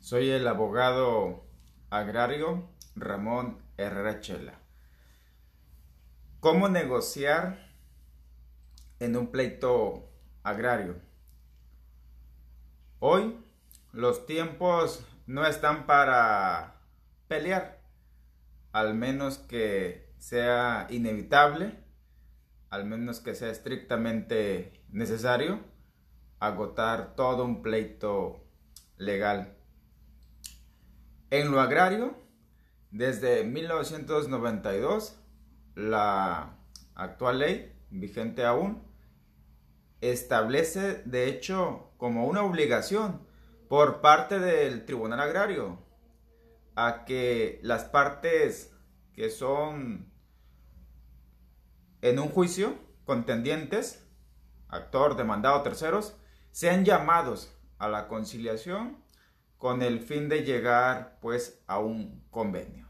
Soy el abogado agrario Ramón Herrera Chela. ¿Cómo negociar en un pleito agrario? Hoy los tiempos no están para pelear, al menos que sea inevitable, al menos que sea estrictamente necesario agotar todo un pleito legal. En lo agrario, desde 1992, la actual ley, vigente aún, establece de hecho como una obligación por parte del Tribunal Agrario a que las partes que son en un juicio contendientes, actor, demandado, terceros, sean llamados a la conciliación con el fin de llegar pues a un convenio.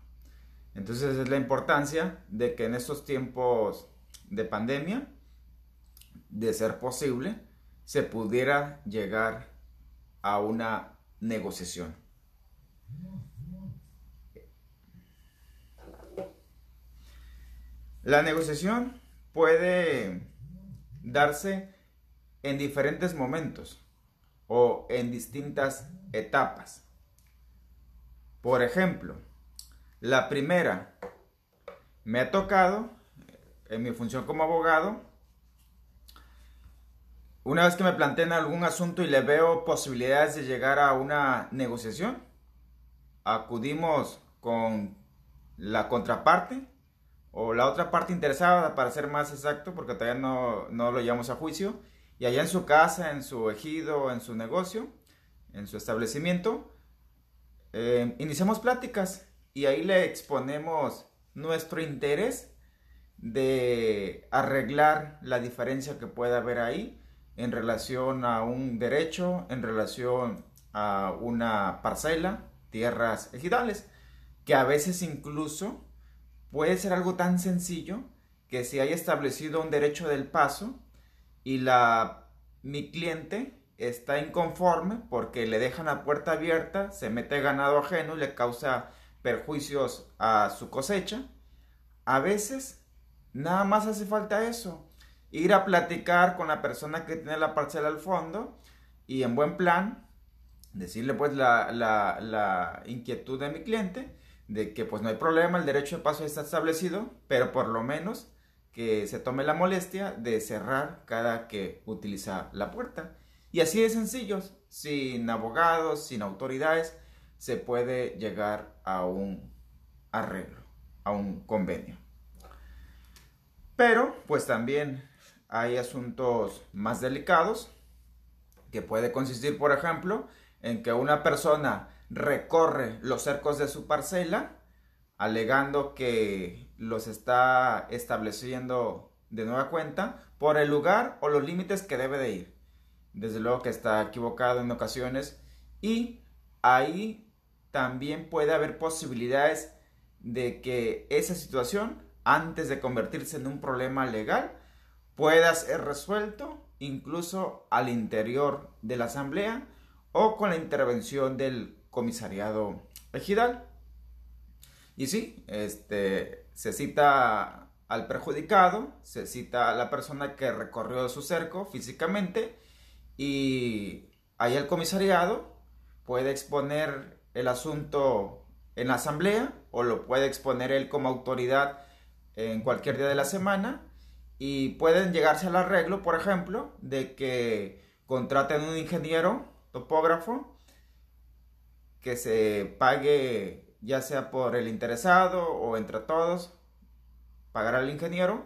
Entonces es la importancia de que en estos tiempos de pandemia, de ser posible, se pudiera llegar a una negociación. La negociación puede darse en diferentes momentos o en distintas etapas. Por ejemplo, la primera, me ha tocado, en mi función como abogado, una vez que me plantean algún asunto y le veo posibilidades de llegar a una negociación, acudimos con la contraparte o la otra parte interesada, para ser más exacto, porque todavía no lo llevamos a juicio, y allá en su casa, en su ejido, en su negocio, en su establecimiento, iniciamos pláticas y ahí le exponemos nuestro interés de arreglar la diferencia que pueda haber ahí en relación a un derecho, en relación a una parcela, tierras ejidales, que a veces incluso puede ser algo tan sencillo que si hay establecido un derecho del paso y mi cliente está inconforme porque le dejan la puerta abierta, se mete ganado ajeno y le causa perjuicios a su cosecha, a veces nada más hace falta eso, ir a platicar con la persona que tiene la parcela al fondo y en buen plan decirle pues la inquietud de mi cliente de que pues no hay problema, el derecho de paso está establecido, pero por lo menos que se tome la molestia de cerrar cada que utiliza la puerta. Y así de sencillos, sin abogados, sin autoridades, se puede llegar a un arreglo, a un convenio. Pero pues también hay asuntos más delicados que puede consistir, por ejemplo, en que una persona recorre los cercos de su parcela alegando que los está estableciendo de nueva cuenta por el lugar o los límites que debe de ir. Desde luego que está equivocado en ocasiones y ahí también puede haber posibilidades de que esa situación, antes de convertirse en un problema legal, pueda ser resuelto incluso al interior de la asamblea o con la intervención del comisariado ejidal. Y sí, se cita al perjudicado, se cita a la persona que recorrió su cerco físicamente y ahí el comisariado puede exponer el asunto en la asamblea o lo puede exponer él como autoridad en cualquier día de la semana y pueden llegarse al arreglo, por ejemplo, de que contraten un ingeniero topógrafo que se pague ya sea por el interesado o entre todos, pagar al ingeniero,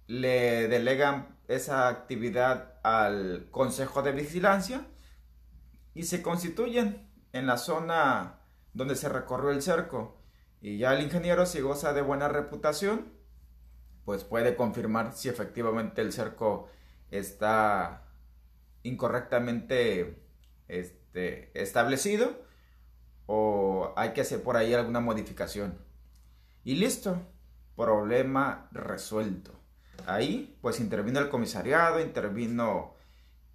le delegan esa actividad al Consejo de Vigilancia y se constituyen en la zona donde se recorrió el cerco. Y ya el ingeniero, si goza de buena reputación, pues puede confirmar si efectivamente el cerco está incorrectamente establecido o hay que hacer por ahí alguna modificación. Y listo, problema resuelto. Ahí pues intervino el comisariado, intervino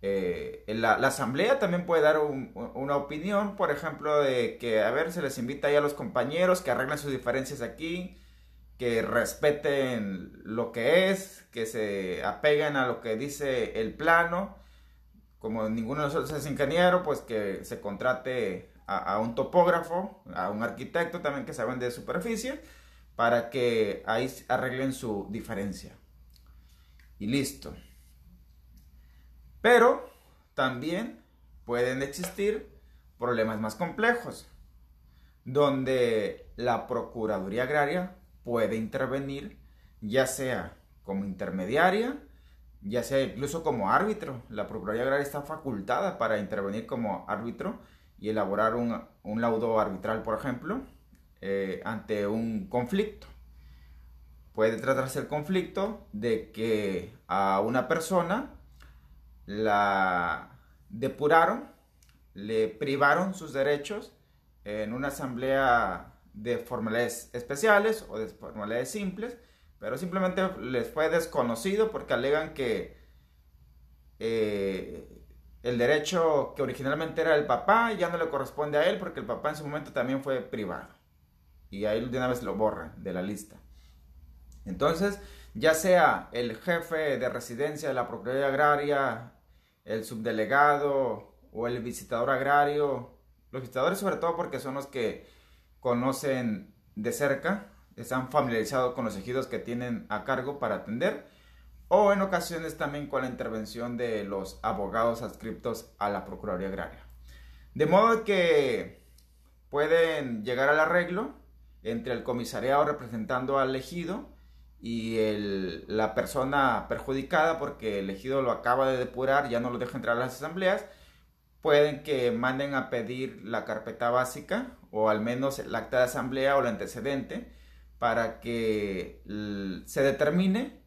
La asamblea también puede dar una opinión, por ejemplo, de que, a ver, se les invita ya a los compañeros que arreglen sus diferencias aquí, que respeten lo que es, que se apeguen a lo que dice el plano. Como ninguno de nosotros es ingeniero, pues que se contrate a un topógrafo, a un arquitecto también que saben de superficie, para que ahí arreglen su diferencia. Y listo. Pero también pueden existir problemas más complejos, donde la Procuraduría Agraria puede intervenir, ya sea como intermediaria, ya sea incluso como árbitro. La Procuraduría Agraria está facultada para intervenir como árbitro y elaborar un laudo arbitral, por ejemplo, ante un conflicto. Puede tratarse el conflicto de que a una persona la depuraron, le privaron sus derechos en una asamblea de formalidades especiales o de formalidades simples, pero simplemente les fue desconocido porque alegan que el derecho que originalmente era del papá ya no le corresponde a él porque el papá en su momento también fue privado. Y ahí de una vez lo borran de la lista. Entonces, ya sea el jefe de residencia de la Procuraduría Agraria, el subdelegado o el visitador agrario, los visitadores sobre todo porque son los que conocen de cerca, están familiarizados con los ejidos que tienen a cargo para atender, o en ocasiones también con la intervención de los abogados adscriptos a la Procuraduría Agraria. De modo que pueden llegar al arreglo entre el comisariado representando al ejido y la persona perjudicada porque el ejido lo acaba de depurar, ya no lo deja entrar a las asambleas. Pueden que manden a pedir la carpeta básica o al menos el acta de asamblea o el antecedente para que se determine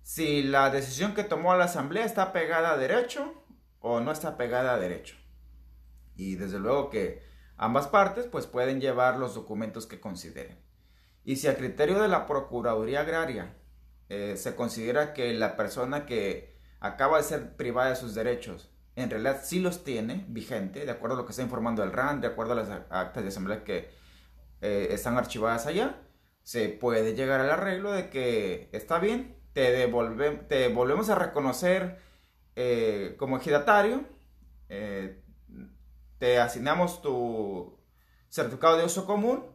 si la decisión que tomó la asamblea está pegada a derecho o no está pegada a derecho. Y desde luego que ambas partes pues pueden llevar los documentos que consideren. Y si a criterio de la Procuraduría Agraria se considera que la persona que acaba de ser privada de sus derechos en realidad sí los tiene vigente, de acuerdo a lo que está informando el RAN, de acuerdo a las actas de asamblea que están archivadas allá, se puede llegar al arreglo de que está bien, te volvemos a reconocer como ejidatario, te asignamos tu certificado de uso común,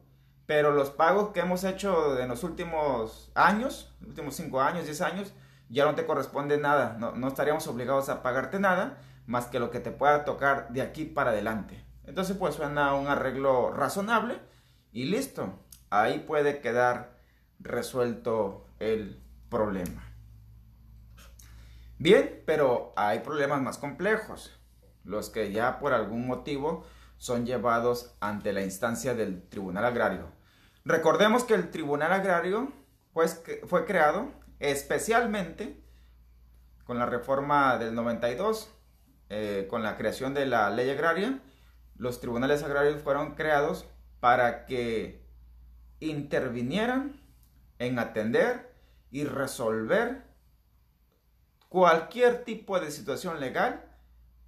pero los pagos que hemos hecho en los últimos años, los últimos 5 años, 10 años, ya no te corresponde nada, no estaríamos obligados a pagarte nada, más que lo que te pueda tocar de aquí para adelante. Entonces pues suena un arreglo razonable y listo, ahí puede quedar resuelto el problema. Bien, pero hay problemas más complejos, los que ya por algún motivo son llevados ante la instancia del Tribunal Agrario. Recordemos que el Tribunal Agrario pues, fue creado especialmente con la reforma del 92, con la creación de la ley agraria. Los tribunales agrarios fueron creados para que intervinieran en atender y resolver cualquier tipo de situación legal,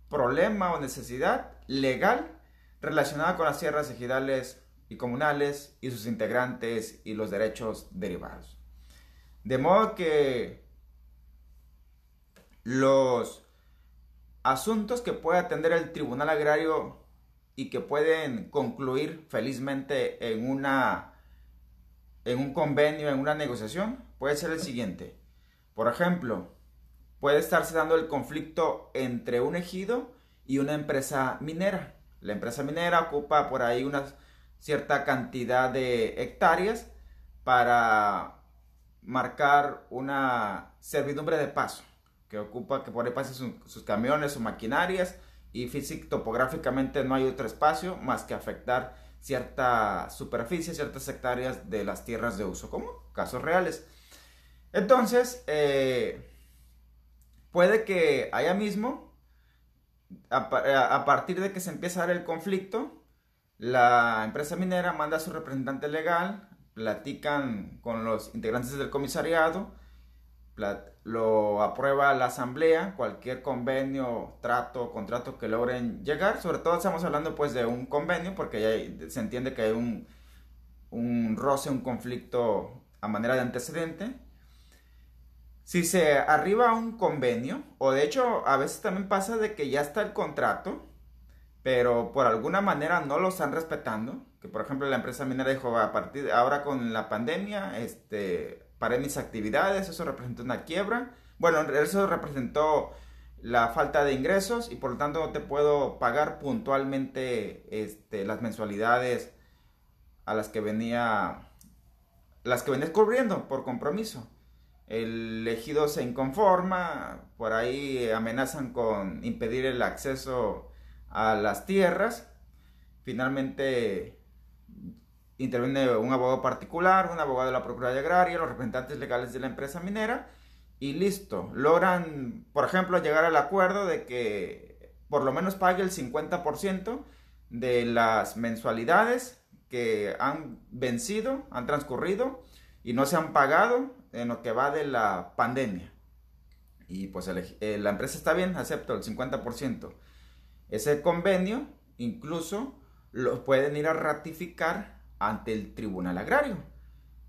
problema o necesidad legal relacionada con las tierras ejidales y comunales y sus integrantes y los derechos derivados. De modo que los asuntos que puede atender el Tribunal Agrario y que pueden concluir felizmente en un convenio, en una negociación, puede ser el siguiente. Por ejemplo, puede estarse dando el conflicto entre un ejido y una empresa minera. La empresa minera ocupa por ahí una cierta cantidad de hectáreas para marcar una servidumbre de paso que ocupa que por ahí pasen sus camiones o maquinarias y topográficamente no hay otro espacio más que afectar cierta superficie, ciertas hectáreas de las tierras de uso común, casos reales. Entonces, puede que allá mismo, a partir de que se empieza a dar el conflicto, la empresa minera manda a su representante legal, platican con los integrantes del comisariado lo aprueba la asamblea, cualquier convenio, trato o contrato que logren llegar. Sobre todo estamos hablando pues de un convenio, porque ya se entiende que hay un roce, un conflicto a manera de antecedente. Si se arriba a un convenio, o de hecho a veces también pasa de que ya está el contrato, pero por alguna manera no lo están respetando, que por ejemplo la empresa minera dijo, a partir de ahora con la pandemia, paré mis actividades, eso representó una quiebra, bueno, eso representó la falta de ingresos y por lo tanto no te puedo pagar puntualmente las mensualidades a las que venías cubriendo por compromiso. El ejido se inconforma, por ahí amenazan con impedir el acceso a las tierras. Finalmente interviene un abogado particular, un abogado de la Procuraduría Agraria, los representantes legales de la empresa minera y listo. Logran, por ejemplo, llegar al acuerdo de que por lo menos pague el 50% de las mensualidades que han vencido, han transcurrido y no se han pagado en lo que va de la pandemia. Y pues la empresa está bien, acepto el 50%. Ese convenio incluso lo pueden ir a ratificar ante el Tribunal Agrario,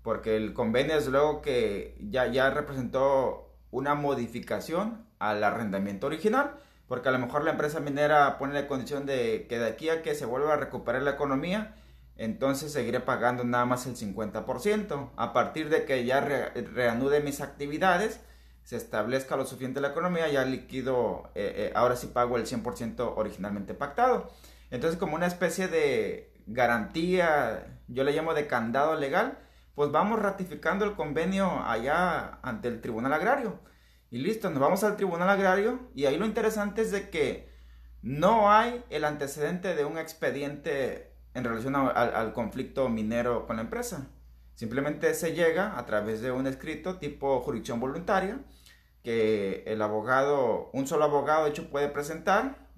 porque el convenio es luego que ya representó una modificación al arrendamiento original, porque a lo mejor la empresa minera pone la condición de que de aquí a que se vuelva a recuperar la economía, entonces seguiré pagando nada más el 50%. A partir de que ya reanude mis actividades, se establezca lo suficiente la economía, ya liquido, ahora sí pago el 100% originalmente pactado. Entonces, como una especie de garantía, yo le llamo de candado legal, pues vamos ratificando el convenio allá ante el Tribunal Agrario. Y listo, nos vamos al Tribunal Agrario y ahí lo interesante es de que no hay el antecedente de un expediente en relación al conflicto minero con la empresa. Simplemente se llega a través de un escrito tipo jurisdicción voluntaria que el abogado, un solo abogado de hecho puede presentar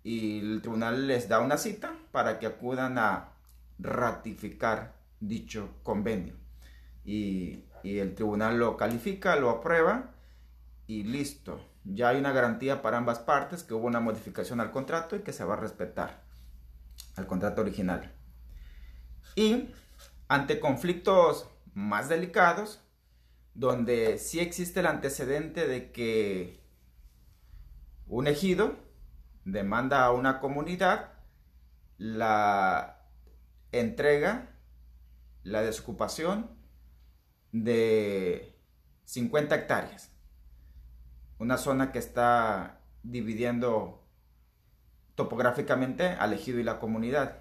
y el tribunal les da una cita para que acudan a ratificar dicho convenio. Y el tribunal lo califica, lo aprueba y listo. Ya hay una garantía para ambas partes que hubo una modificación al contrato y que se va a respetar al contrato original. Y ante conflictos más delicados, donde sí existe el antecedente de que un ejido demanda a una comunidad la entrega, la desocupación de 50 hectáreas. Una zona que está dividiendo topográficamente al ejido y la comunidad.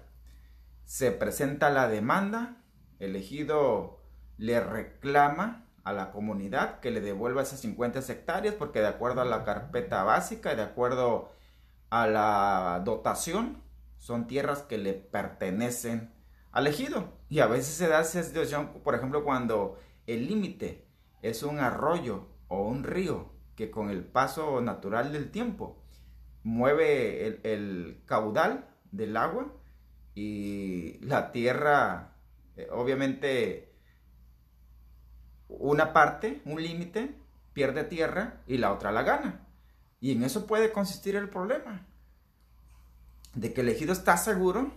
Se presenta la demanda, el ejido le reclama a la comunidad que le devuelva esas 50 hectáreas porque de acuerdo a la carpeta básica y de acuerdo a la dotación son tierras que le pertenecen al ejido. Y a veces se da esa situación, por ejemplo, cuando el límite es un arroyo o un río que con el paso natural del tiempo mueve el caudal del agua y la tierra, obviamente, una parte, un límite, pierde tierra y la otra la gana. Y en eso puede consistir el problema, de que el ejido está seguro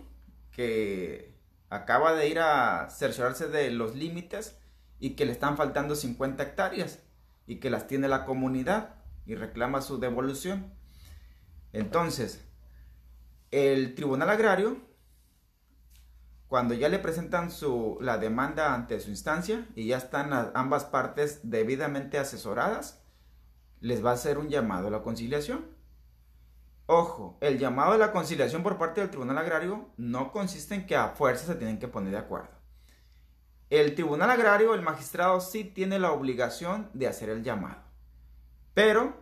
que acaba de ir a cerciorarse de los límites y que le están faltando 50 hectáreas y que las tiene la comunidad y reclama su devolución. Entonces, el Tribunal Agrario, cuando ya le presentan la demanda ante su instancia y ya están ambas partes debidamente asesoradas, les va a hacer un llamado a la conciliación. Ojo, el llamado a la conciliación por parte del Tribunal Agrario no consiste en que a fuerza se tienen que poner de acuerdo. El Tribunal Agrario, el magistrado sí tiene la obligación de hacer el llamado, pero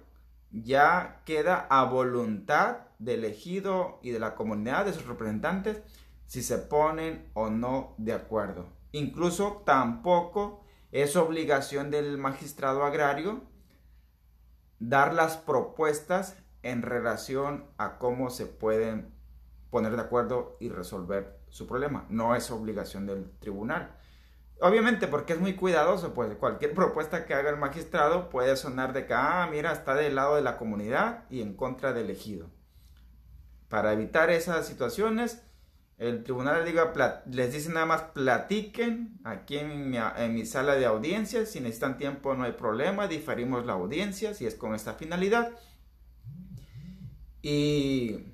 ya queda a voluntad del ejido y de la comunidad, de sus representantes, si se ponen o no de acuerdo. Incluso tampoco es obligación del magistrado agrario dar las propuestas en relación a cómo se pueden poner de acuerdo y resolver su problema. No es obligación del tribunal. Obviamente, porque es muy cuidadoso, pues cualquier propuesta que haga el magistrado puede sonar de que, mira, está del lado de la comunidad y en contra del ejido. Para evitar esas situaciones, el tribunal les dice nada más platiquen aquí en mi sala de audiencias. Si necesitan tiempo no hay problema, diferimos la audiencia si es con esta finalidad. Y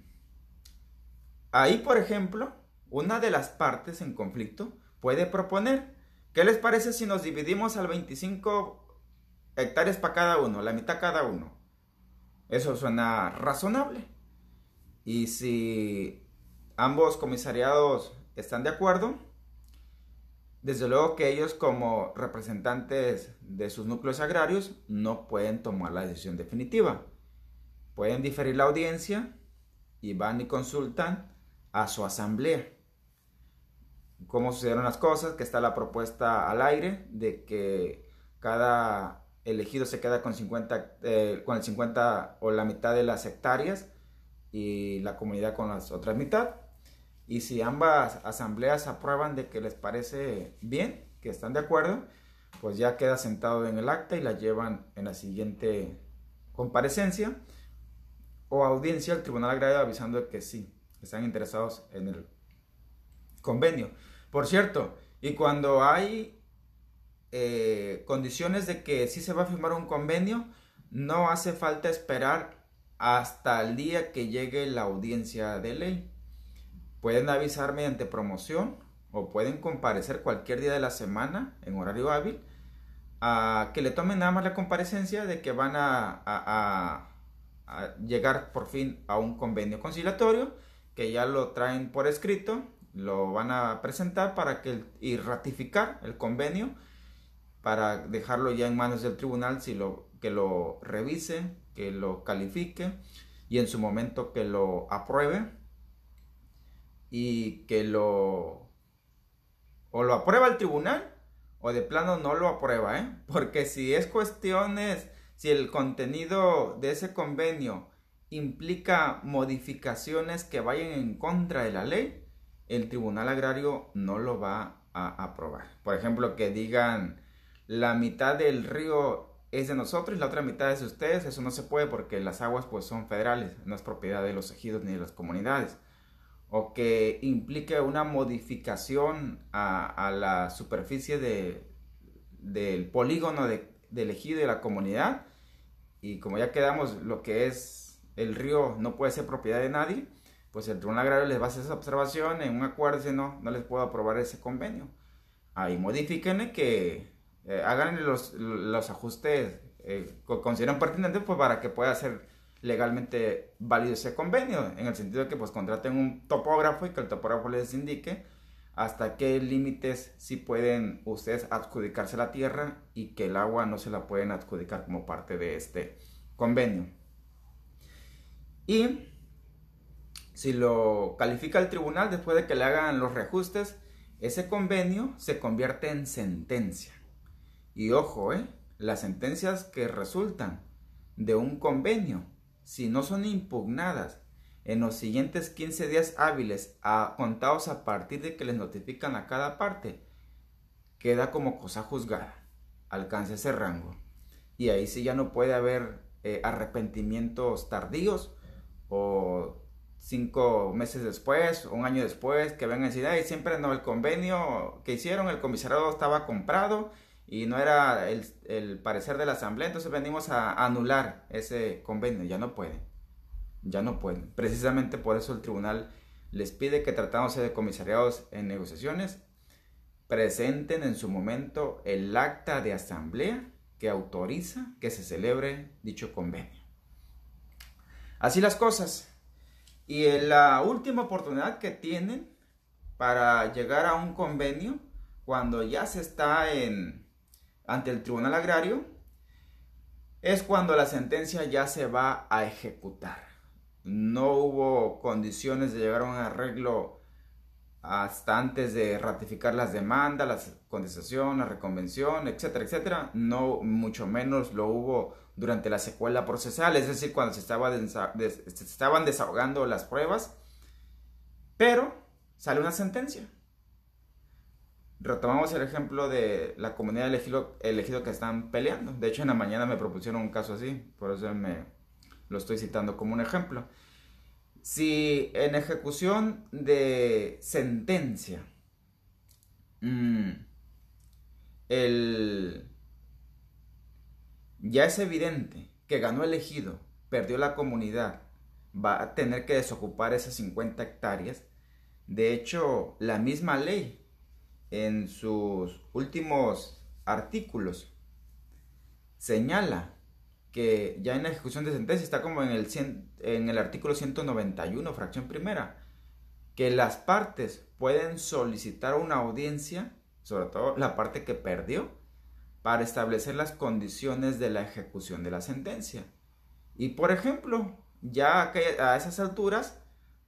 ahí, por ejemplo, una de las partes en conflicto puede proponer, ¿qué les parece si nos dividimos al 25 hectáreas para cada uno, la mitad cada uno? Eso suena razonable. Y si ambos comisariados están de acuerdo, desde luego que ellos como representantes de sus núcleos agrarios no pueden tomar la decisión definitiva. Pueden diferir la audiencia y van y consultan a su asamblea. ¿Cómo sucedieron las cosas? Que está la propuesta al aire de que cada elegido se queda con el 50 o la mitad de las hectáreas y la comunidad con las otras mitad. Y si ambas asambleas aprueban de que les parece bien, que están de acuerdo, pues ya queda sentado en el acta y la llevan en la siguiente comparecencia o audiencia al Tribunal Agrario avisando de que sí, están interesados en el convenio. Por cierto, y cuando hay condiciones de que sí se va a firmar un convenio, no hace falta esperar hasta el día que llegue la audiencia de ley. Pueden avisar mediante promoción o pueden comparecer cualquier día de la semana en horario hábil a que le tomen nada más la comparecencia de que van a llegar por fin a un convenio conciliatorio, que ya lo traen por escrito, lo van a presentar y ratificar el convenio para dejarlo ya en manos del tribunal, que lo revise, que lo califique y en su momento que lo apruebe y que o lo aprueba el tribunal o de plano no lo aprueba, porque si el contenido de ese convenio implica modificaciones que vayan en contra de la ley, el Tribunal Agrario no lo va a aprobar. Por ejemplo, que digan la mitad del río es de nosotros y la otra mitad es de ustedes. Eso no se puede porque las aguas pues son federales, no es propiedad de los ejidos ni de las comunidades. O que implique una modificación a la superficie del polígono del ejido y de la comunidad. Y como ya quedamos, lo que es el río no puede ser propiedad de nadie, pues el Tribunal Agrario les va a hacer esa observación en un acuerdo y dice no les puedo aprobar ese convenio. Ahí modifíquenle que hagan los ajustes que consideran pertinentes pues, para que pueda ser legalmente válido ese convenio, en el sentido de que pues contraten un topógrafo y que el topógrafo les indique hasta qué límites sí pueden ustedes adjudicarse la tierra y que el agua no se la pueden adjudicar como parte de este convenio. Y si lo califica el tribunal después de que le hagan los reajustes, ese convenio se convierte en sentencia. Y ojo, las sentencias que resultan de un convenio, si no son impugnadas en los siguientes 15 días hábiles contados a partir de que les notifican a cada parte, queda como cosa juzgada, alcanza ese rango. Y ahí sí ya no puede haber arrepentimientos tardíos o 5 meses después o un año después que vengan a decir, siempre no, el convenio que hicieron, el comisariado estaba comprado y no era el parecer de la asamblea, entonces venimos a anular ese convenio. Ya no pueden. Precisamente por eso el tribunal les pide que, tratándose de comisariados en negociaciones, presenten en su momento el acta de asamblea que autoriza que se celebre dicho convenio. Así las cosas. Y en la última oportunidad que tienen para llegar a un convenio, cuando ya se está ante el Tribunal Agrario, es cuando la sentencia ya se va a ejecutar. No hubo condiciones de llegar a un arreglo hasta antes de ratificar las demandas, la contestación, la reconvención, etcétera, etcétera. No, mucho menos lo hubo durante la secuela procesal, es decir, cuando se estaban desahogando las pruebas. Pero sale una sentencia. retomamos el ejemplo de la comunidad elegido que están peleando. De hecho, en la mañana me propusieron un caso así, por eso lo estoy citando como un ejemplo. Si en ejecución de sentencia, mm, el, ya es evidente que ganó el ejido, perdió la comunidad, va a tener que desocupar esas 50 hectáreas. De hecho, la misma ley en sus últimos artículos señala que ya en la ejecución de sentencia está como en el artículo 191, fracción primera, que las partes pueden solicitar una audiencia, sobre todo la parte que perdió, para establecer las condiciones de la ejecución de la sentencia. Y por ejemplo, ya a esas alturas,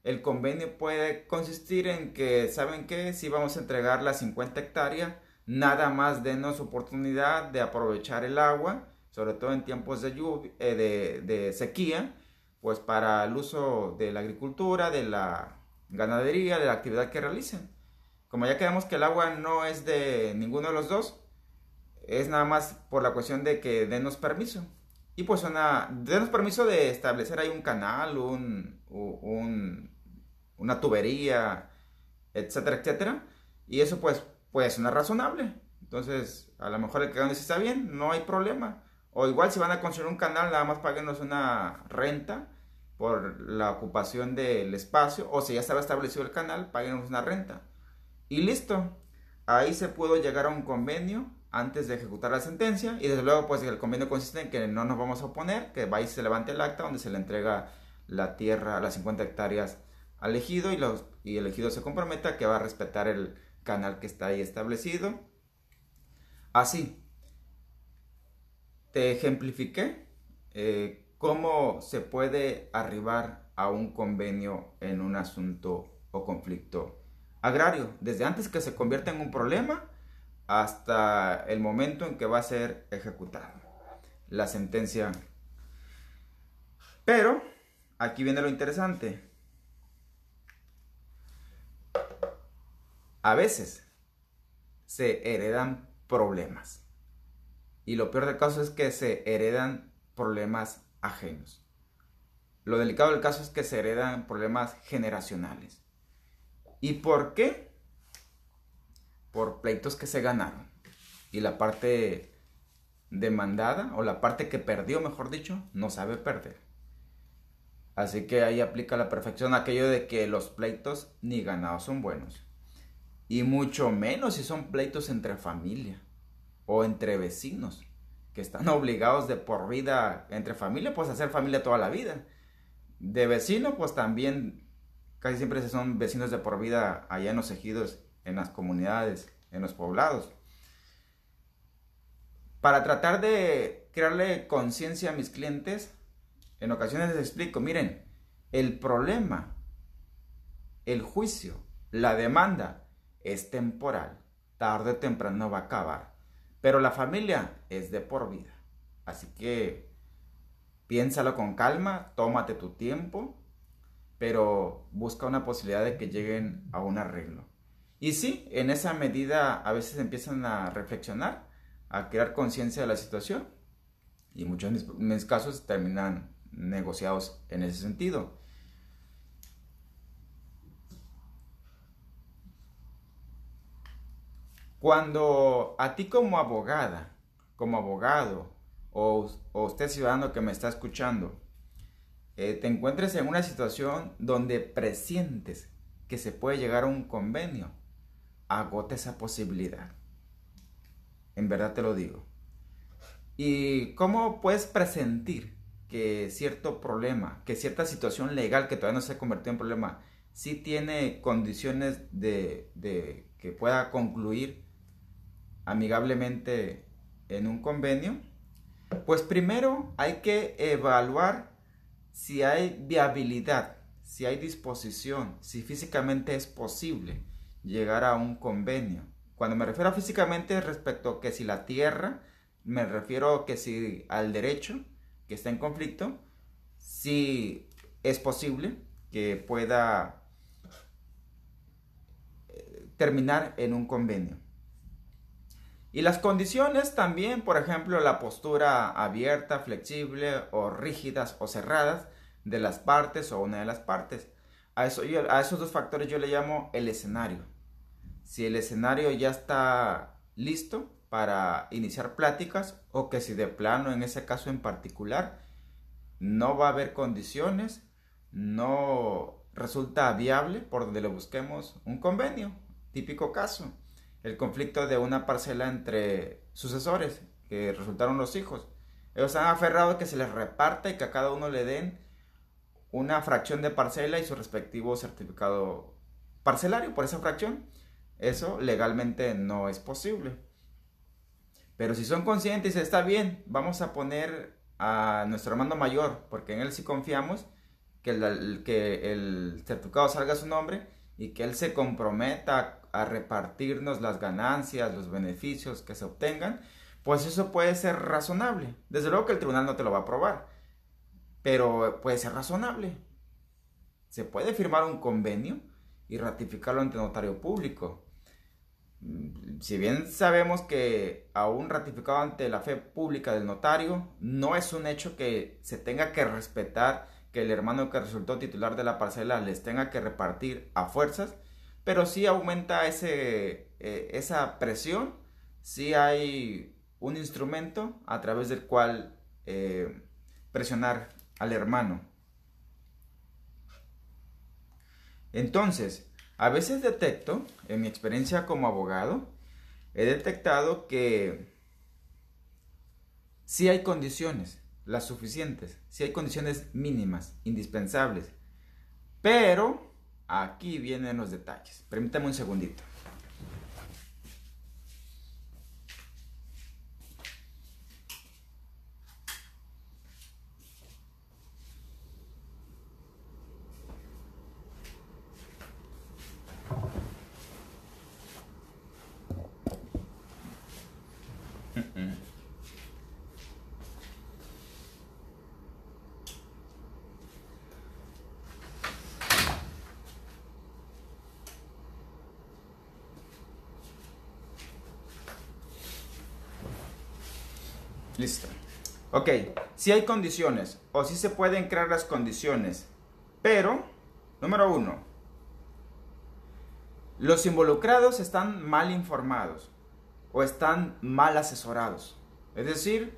el convenio puede consistir en que, ¿saben qué? Si vamos a entregar las 50 hectáreas, nada más denos oportunidad de aprovechar el agua, sobre todo en tiempos de lluvia, de sequía, pues para el uso de la agricultura, de la ganadería, de la actividad que realicen. Como ya quedamos que el agua no es de ninguno de los dos, es nada más por la cuestión de que denos permiso. Y pues denos permiso de establecer ahí un canal, una tubería, etcétera, etcétera. Y eso pues no es razonable. Entonces, a lo mejor el que dice está bien, no hay problema. O igual si van a construir un canal, nada más páguenos una renta por la ocupación del espacio. O si ya estaba establecido el canal, páguenos una renta. Y listo. Ahí se pudo llegar a un convenio antes de ejecutar la sentencia. Y desde luego pues el convenio consiste en que no nos vamos a oponer, que va y se levante el acta donde se le entrega la tierra, las 50 hectáreas al ejido, y el ejido se compromete a que va a respetar el canal que está ahí establecido. Así, te ejemplifiqué cómo se puede arribar a un convenio en un asunto o conflicto agrario, desde antes que se convierta en un problema hasta el momento en que va a ser ejecutada la sentencia. Pero aquí viene lo interesante. A veces se heredan problemas. Y lo peor del caso es que se heredan problemas ajenos. Lo delicado del caso es que se heredan problemas generacionales. ¿Y por qué? Por pleitos que se ganaron. Y la parte demandada, o la parte que perdió, mejor dicho, no sabe perder. Así que ahí aplica a la perfección aquello de que los pleitos ni ganados son buenos. Y mucho menos si son pleitos entre familia o entre vecinos, que están obligados de por vida. Entre familia, pues a hacer familia toda la vida. De vecino, pues también casi siempre son vecinos de por vida allá en los ejidos, en las comunidades, en los poblados. Para tratar de crearle conciencia a mis clientes, en ocasiones les explico, miren, el problema, el juicio, la demanda es temporal, tarde o temprano va a acabar, pero la familia es de por vida. Así que piénsalo con calma, tómate tu tiempo, pero busca una posibilidad de que lleguen a un arreglo. Y sí, en esa medida a veces empiezan a reflexionar, a crear conciencia de la situación, y muchos de mis casos terminan negociados en ese sentido. Cuando a ti como abogada, como abogado, o usted ciudadano que me está escuchando, te encuentres en una situación donde presientes que se puede llegar a un convenio, agota esa posibilidad. En verdad te lo digo. ¿Y cómo puedes presentir que cierto problema, que cierta situación legal que todavía no se ha convertido en problema, sí tiene condiciones de que pueda concluir amigablemente en un convenio? Pues primero hay que evaluar si hay viabilidad, si hay disposición, si físicamente es posible llegar a un convenio. Cuando me refiero a físicamente, respecto a que si la tierra, me refiero que si al derecho que está en conflicto, si es posible que pueda terminar en un convenio. Y las condiciones también, por ejemplo, la postura abierta, flexible o rígidas o cerradas de las partes o una de las partes. A esos dos factores yo le llamo el escenario. Si el escenario ya está listo para iniciar pláticas o que si de plano en ese caso en particular no va a haber condiciones, no resulta viable por donde le busquemos un convenio. Típico caso, el conflicto de una parcela entre sucesores que resultaron los hijos. Ellos han aferrado que se les reparte y que a cada uno le den una fracción de parcela y su respectivo certificado parcelario por esa fracción. Eso legalmente no es posible. Pero si son conscientes y está bien, vamos a poner a nuestro hermano mayor, porque en él sí confiamos, que el certificado salga a su nombre y que él se comprometa a repartirnos las ganancias, los beneficios que se obtengan, pues eso puede ser razonable. Desde luego que el tribunal no te lo va a aprobar, pero puede ser razonable. Se puede firmar un convenio y ratificarlo ante notario público. Si bien sabemos que aún ratificado ante la fe pública del notario, no es un hecho que se tenga que respetar que el hermano que resultó titular de la parcela les tenga que repartir a fuerzas, pero sí aumenta esa presión, sí hay un instrumento a través del cual presionar al hermano. Entonces, a veces detecto, en mi experiencia como abogado, he detectado que sí hay condiciones, las suficientes, sí hay condiciones mínimas, indispensables, pero aquí vienen los detalles. Permítame un segundito. Listo. Ok, si hay condiciones o si se pueden crear las condiciones, pero, número uno, los involucrados están mal informados o están mal asesorados. Es decir,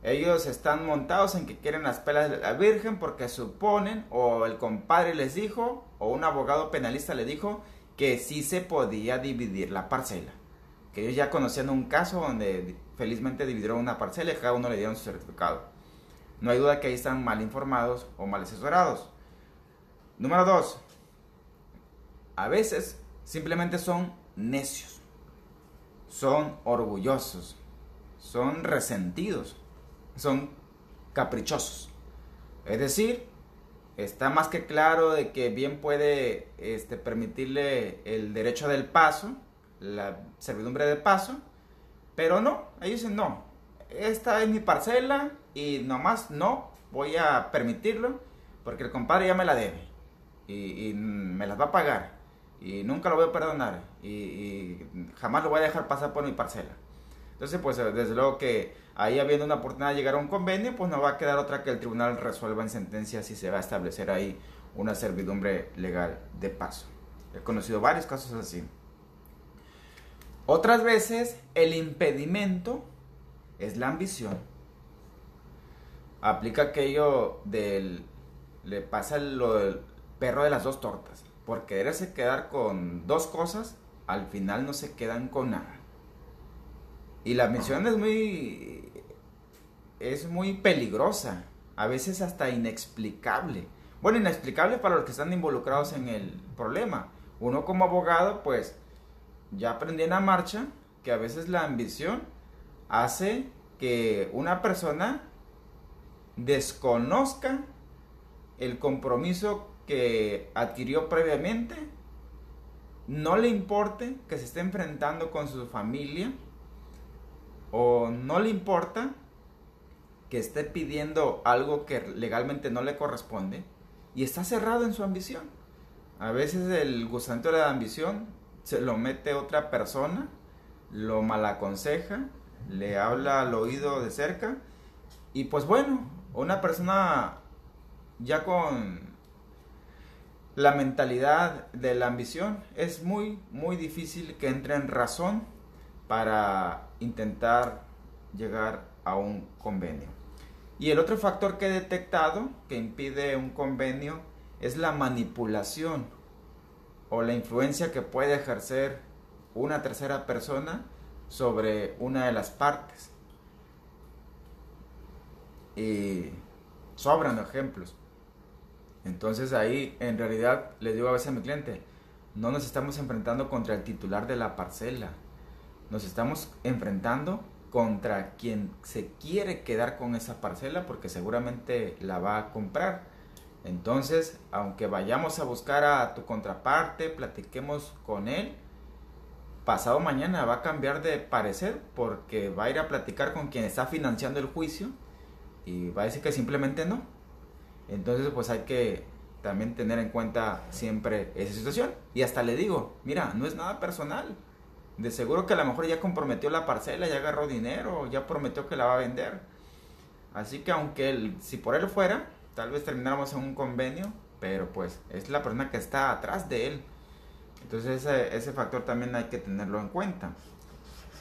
ellos están montados en que quieren las pelas de la Virgen porque suponen, o el compadre les dijo, o un abogado penalista le dijo, que sí se podía dividir la parcela. Que ellos ya conocían un caso donde felizmente dividieron una parcela y cada uno le dieron su certificado. No hay duda que ahí están mal informados o mal asesorados. Número 2. A veces simplemente son necios, son orgullosos, son resentidos, son caprichosos. Es decir, está más que claro de que bien puede permitirle el derecho del paso, la servidumbre de paso, pero no, ellos dicen no, esta es mi parcela y nomás no voy a permitirlo porque el compadre ya me la debe y me las va a pagar y nunca lo voy a perdonar y jamás lo voy a dejar pasar por mi parcela. Entonces, pues desde luego que ahí habiendo una oportunidad de llegar a un convenio, pues no va a quedar otra que el tribunal resuelva en sentencia si se va a establecer ahí una servidumbre legal de paso. He conocido varios casos así. Otras veces el impedimento es la ambición. Aplica aquello le pasa lo del perro de las dos tortas. Por quererse quedar con dos cosas, al final no se quedan con nada. Y la ambición es muy peligrosa, a veces hasta inexplicable. Bueno, inexplicable para los que están involucrados en el problema. Uno como abogado, pues ya aprendí en la marcha que a veces la ambición hace que una persona desconozca el compromiso que adquirió previamente, no le importe que se esté enfrentando con su familia o no le importa que esté pidiendo algo que legalmente no le corresponde y está cerrado en su ambición. A veces el gusanito de la ambición se lo mete otra persona, lo malaconseja, le habla al oído de cerca y pues bueno, una persona ya con la mentalidad de la ambición es muy difícil que entre en razón para intentar llegar a un convenio. Y el otro factor que he detectado que impide un convenio es la manipulación o la influencia que puede ejercer una tercera persona sobre una de las partes. Y sobran ejemplos. Entonces ahí en realidad le digo a veces a mi cliente, no nos estamos enfrentando contra el titular de la parcela, nos estamos enfrentando contra quien se quiere quedar con esa parcela porque seguramente la va a comprar. Entonces, aunque vayamos a buscar a tu contraparte, platiquemos con él, pasado mañana va a cambiar de parecer porque va a ir a platicar con quien está financiando el juicio y va a decir que simplemente no. Entonces pues hay que también tener en cuenta siempre esa situación. Y hasta le digo, mira, no es nada personal. De seguro que a lo mejor ya comprometió la parcela, ya agarró dinero, ya prometió que la va a vender. Así que aunque él, si por él fuera, tal vez termináramos en un convenio, pero pues es la persona que está atrás de él. Entonces ese factor también hay que tenerlo en cuenta.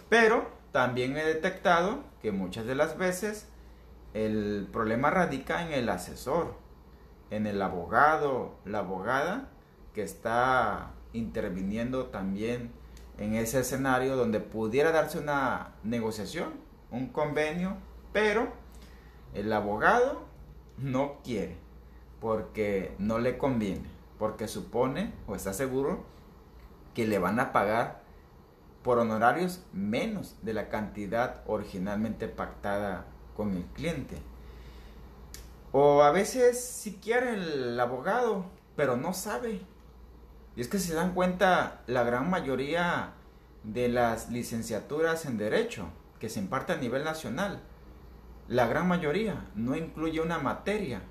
Pero también he detectado que muchas de las veces el problema radica en el asesor, en el abogado, la abogada que está interviniendo también en ese escenario donde pudiera darse una negociación, un convenio, pero el abogado no quiere porque no le conviene, porque supone o está seguro que le van a pagar por honorarios menos de la cantidad originalmente pactada con el cliente. O a veces si quiere el abogado, pero no sabe. Y es que si se dan cuenta, la gran mayoría de las licenciaturas en Derecho que se imparte a nivel nacional, la gran mayoría no incluye una materia,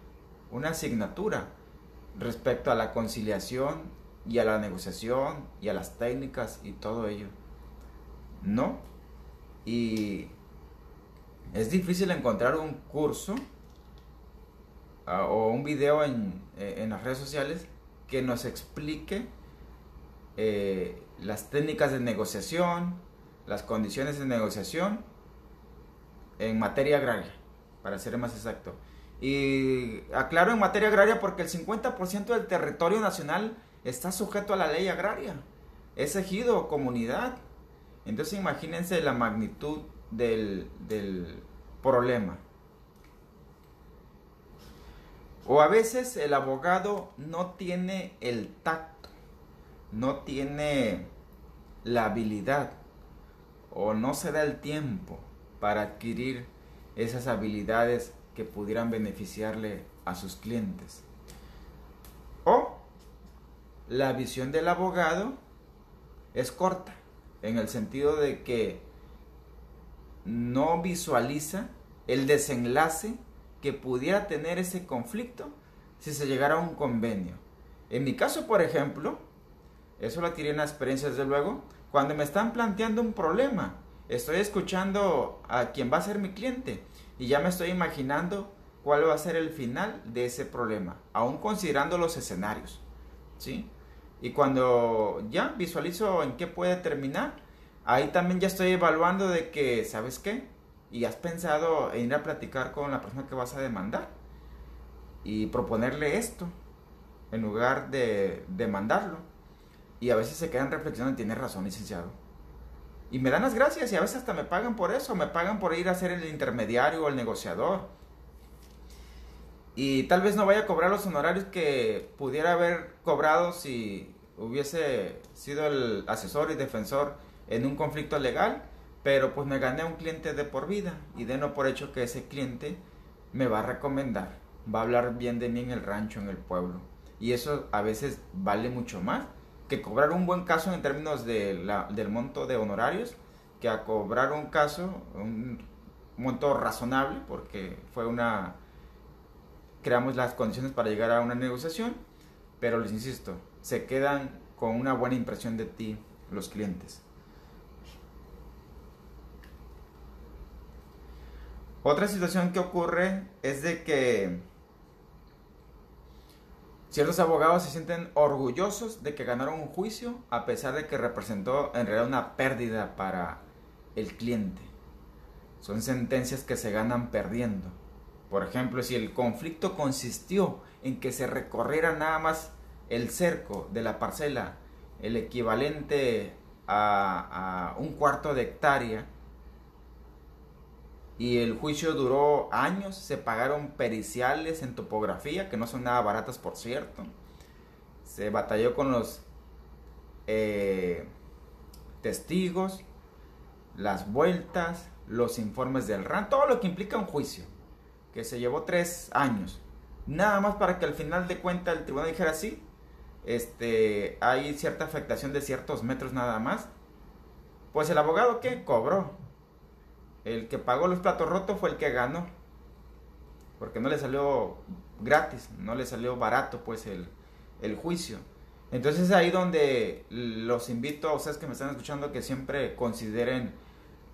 una asignatura respecto a la conciliación y a la negociación y a las técnicas y todo ello. No. Y es difícil encontrar un curso o un video en las redes sociales que nos explique las técnicas de negociación, las condiciones de negociación en materia agraria, para ser más exacto. Y aclaro en materia agraria porque el 50% del territorio nacional está sujeto a la ley agraria. Es ejido, comunidad. Entonces imagínense la magnitud del problema. O a veces el abogado no tiene el tacto, no tiene la habilidad o no se da el tiempo para adquirir esas habilidades que pudieran beneficiarle a sus clientes. O la visión del abogado es corta, en el sentido de que no visualiza el desenlace que pudiera tener ese conflicto si se llegara a un convenio. En mi caso, por ejemplo, eso lo adquirí en la experiencia desde luego, cuando me están planteando un problema, estoy escuchando a quien va a ser mi cliente y ya me estoy imaginando cuál va a ser el final de ese problema, aún considerando los escenarios, ¿sí? Y cuando ya visualizo en qué puede terminar, ahí también ya estoy evaluando de que, ¿sabes qué? Y has pensado en ir a platicar con la persona que vas a demandar y proponerle esto en lugar de demandarlo. Y a veces se quedan reflexionando, tiene razón, licenciado. Y me dan las gracias y a veces hasta me pagan por eso, me pagan por ir a ser el intermediario o el negociador. Y tal vez no vaya a cobrar los honorarios que pudiera haber cobrado si hubiese sido el asesor y defensor en un conflicto legal, pero pues me gané a un cliente de por vida y de no por hecho que ese cliente me va a recomendar, va a hablar bien de mí en el rancho, en el pueblo. Y eso a veces vale mucho más que cobrar un buen caso en términos del monto de honorarios, que a cobrar un caso, un monto razonable, porque creamos las condiciones para llegar a una negociación, pero les insisto, se quedan con una buena impresión de ti los clientes. Otra situación que ocurre es de que ciertos abogados se sienten orgullosos de que ganaron un juicio a pesar de que representó en realidad una pérdida para el cliente. Son sentencias que se ganan perdiendo. Por ejemplo, si el conflicto consistió en que se recorriera nada más el cerco de la parcela, el equivalente a un cuarto de hectárea, y el juicio duró años, se pagaron periciales en topografía, que no son nada baratas por cierto, se batalló con los testigos, las vueltas, los informes del RAN, todo lo que implica un juicio, que se llevó 3 años, nada más para que al final de cuentas el tribunal dijera sí, hay cierta afectación de ciertos metros nada más. Pues el abogado que cobró, el que pagó los platos rotos fue el que ganó, porque no le salió gratis, no le salió barato pues el juicio. Entonces es ahí donde los invito a ustedes que me están escuchando que siempre consideren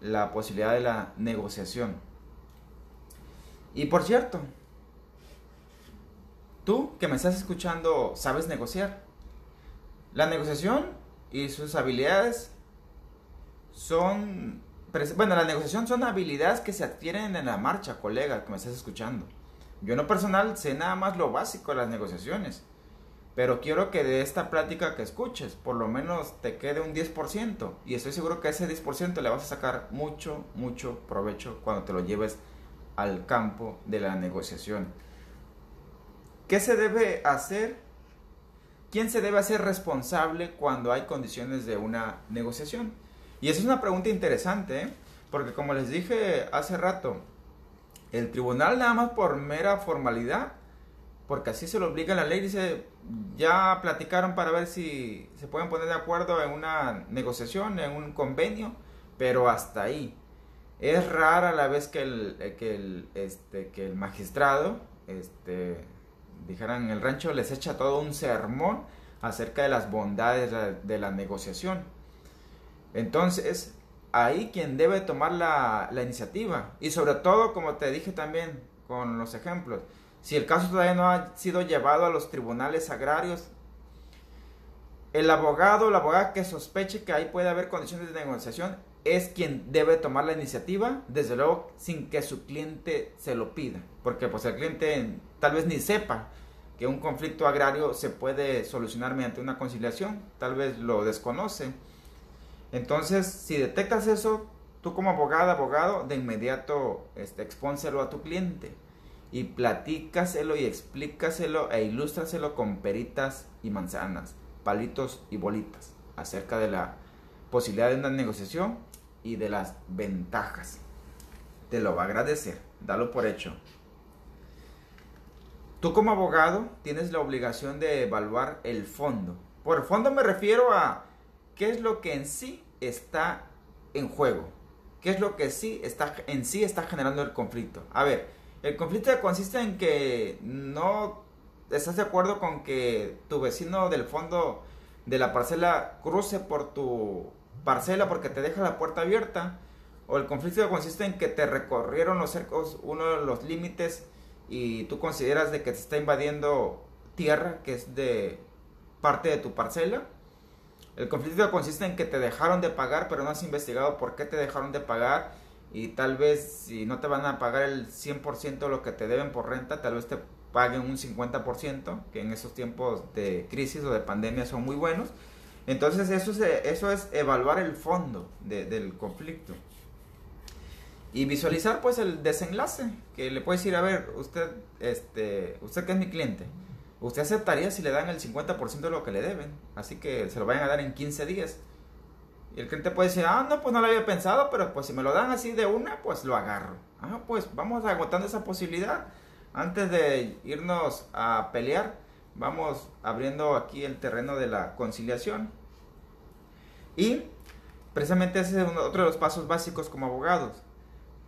la posibilidad de la negociación. Y por cierto, tú que me estás escuchando, ¿sabes negociar? La negociación y sus habilidades son... Bueno, la negociación son habilidades que se adquieren en la marcha, colega, que me estás escuchando. Yo en lo personal sé nada más lo básico de las negociaciones. Pero quiero que de esta plática que escuches, por lo menos te quede un 10%. Y estoy seguro que ese 10% le vas a sacar mucho, mucho provecho cuando te lo lleves al campo de la negociación. ¿Qué se debe hacer? ¿Quién se debe hacer responsable cuando hay condiciones de una negociación? Y esa es una pregunta interesante, ¿eh? Porque como les dije hace rato, el tribunal nada más por mera formalidad, porque así se lo obliga la ley, dice, ya platicaron para ver si se pueden poner de acuerdo en una negociación, en un convenio, pero hasta ahí. Es rara la vez que el magistrado, dijeran en el rancho, les echa todo un sermón acerca de las bondades de la negociación. Entonces, ahí quien debe tomar la iniciativa. Y sobre todo, como te dije también con los ejemplos, si el caso todavía no ha sido llevado a los tribunales agrarios, el abogado o la abogada que sospeche que ahí puede haber condiciones de negociación es quien debe tomar la iniciativa, desde luego sin que su cliente se lo pida. Porque pues el cliente tal vez ni sepa que un conflicto agrario se puede solucionar mediante una conciliación, tal vez lo desconoce. Entonces, si detectas eso, tú como abogada, abogado, de inmediato expónselo a tu cliente y platícaselo y explícaselo e ilústraselo con peritas y manzanas, palitos y bolitas acerca de la posibilidad de una negociación y de las ventajas. Te lo va a agradecer, dalo por hecho. Tú como abogado tienes la obligación de evaluar el fondo. Por fondo me refiero a qué es lo que en sí está en juego, qué es lo que en sí está generando el conflicto. A ver, el conflicto consiste en que no estás de acuerdo con que tu vecino del fondo de la parcela cruce por tu parcela porque te deja la puerta abierta, o el conflicto consiste en que te recorrieron los cercos, uno de los límites, y tú consideras de que te está invadiendo tierra que es de parte de tu parcela. El conflicto consiste en que te dejaron de pagar, pero no has investigado por qué te dejaron de pagar, y tal vez si no te van a pagar el 100% de lo que te deben por renta, tal vez te paguen un 50%, que en esos tiempos de crisis o de pandemia son muy buenos. Entonces eso es evaluar el fondo del conflicto. Y visualizar pues el desenlace, que le puedes decir, a ver, usted que es mi cliente, usted aceptaría si le dan el 50% de lo que le deben, así que se lo vayan a dar en 15 días. Y el cliente puede decir, no, pues no lo había pensado, pero pues si me lo dan así de una, pues lo agarro. Pues vamos agotando esa posibilidad. Antes de irnos a pelear, vamos abriendo aquí el terreno de la conciliación. Y precisamente ese es otro de los pasos básicos como abogados.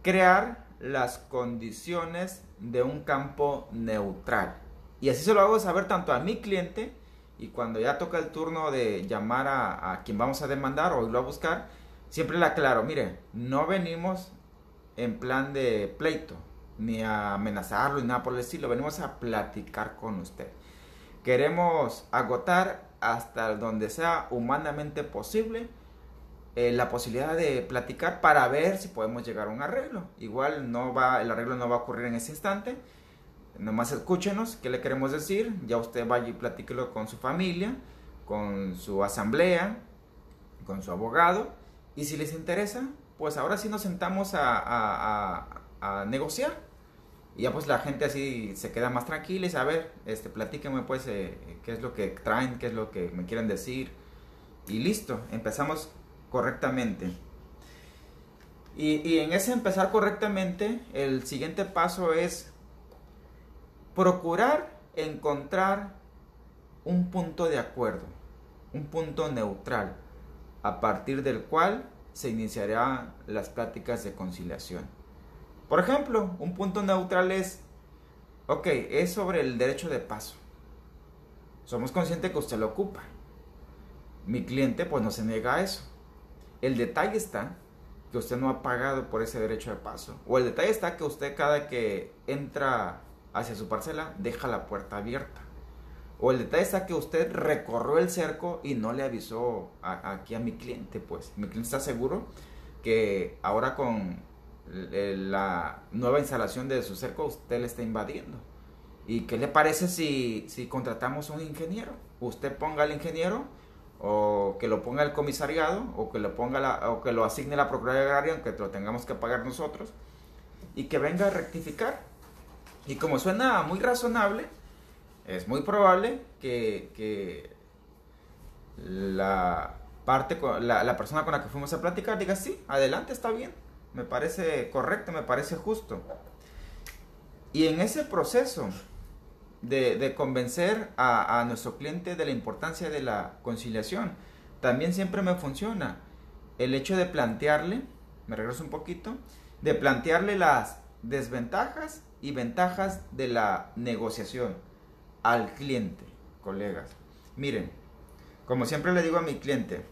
Crear las condiciones de un campo neutral. Y así se lo hago saber tanto a mi cliente, y cuando ya toca el turno de llamar a quien vamos a demandar o irlo a buscar, siempre le aclaro, mire, no venimos en plan de pleito, ni a amenazarlo, ni nada por el estilo. Venimos a platicar con usted. Queremos agotar hasta donde sea humanamente posible la posibilidad de platicar para ver si podemos llegar a un arreglo. Igual el arreglo no va a ocurrir en ese instante. Nomás escúchenos qué le queremos decir. Ya usted vaya y platíquelo con su familia, con su asamblea, con su abogado. Y si les interesa, pues ahora sí nos sentamos a negociar. Y ya pues la gente así se queda más tranquila y dice, a ver, platíquenme pues qué es lo que traen, qué es lo que me quieren decir. Y listo, empezamos correctamente. Y en ese empezar correctamente, el siguiente paso es procurar encontrar un punto de acuerdo, un punto neutral, a partir del cual se iniciarán las pláticas de conciliación. Por ejemplo, un punto neutral es sobre el derecho de paso. Somos conscientes que usted lo ocupa. Mi cliente pues no se niega a eso. El detalle está que usted no ha pagado por ese derecho de paso. O el detalle está que usted cada que entra hacia su parcela deja la puerta abierta. O el detalle está que usted recorrió el cerco y no le avisó aquí a mi cliente. Pues mi cliente está seguro que ahora con la nueva instalación de su cerco usted le está invadiendo. ¿Y qué le parece si contratamos a un ingeniero? Usted ponga al ingeniero, o que lo ponga el comisariado, o que lo asigne la Procuraduría Agraria, aunque lo tengamos que pagar nosotros, y que venga a rectificar. Y como suena muy razonable, es muy probable que la persona con la que fuimos a platicar diga, sí, adelante, está bien, me parece correcto, me parece justo. Y en ese proceso de convencer a nuestro cliente de la importancia de la conciliación, también siempre me funciona el hecho de plantearle, me regreso un poquito, de plantearle las desventajas y ventajas de la negociación al cliente, colegas. Miren, como siempre le digo a mi cliente,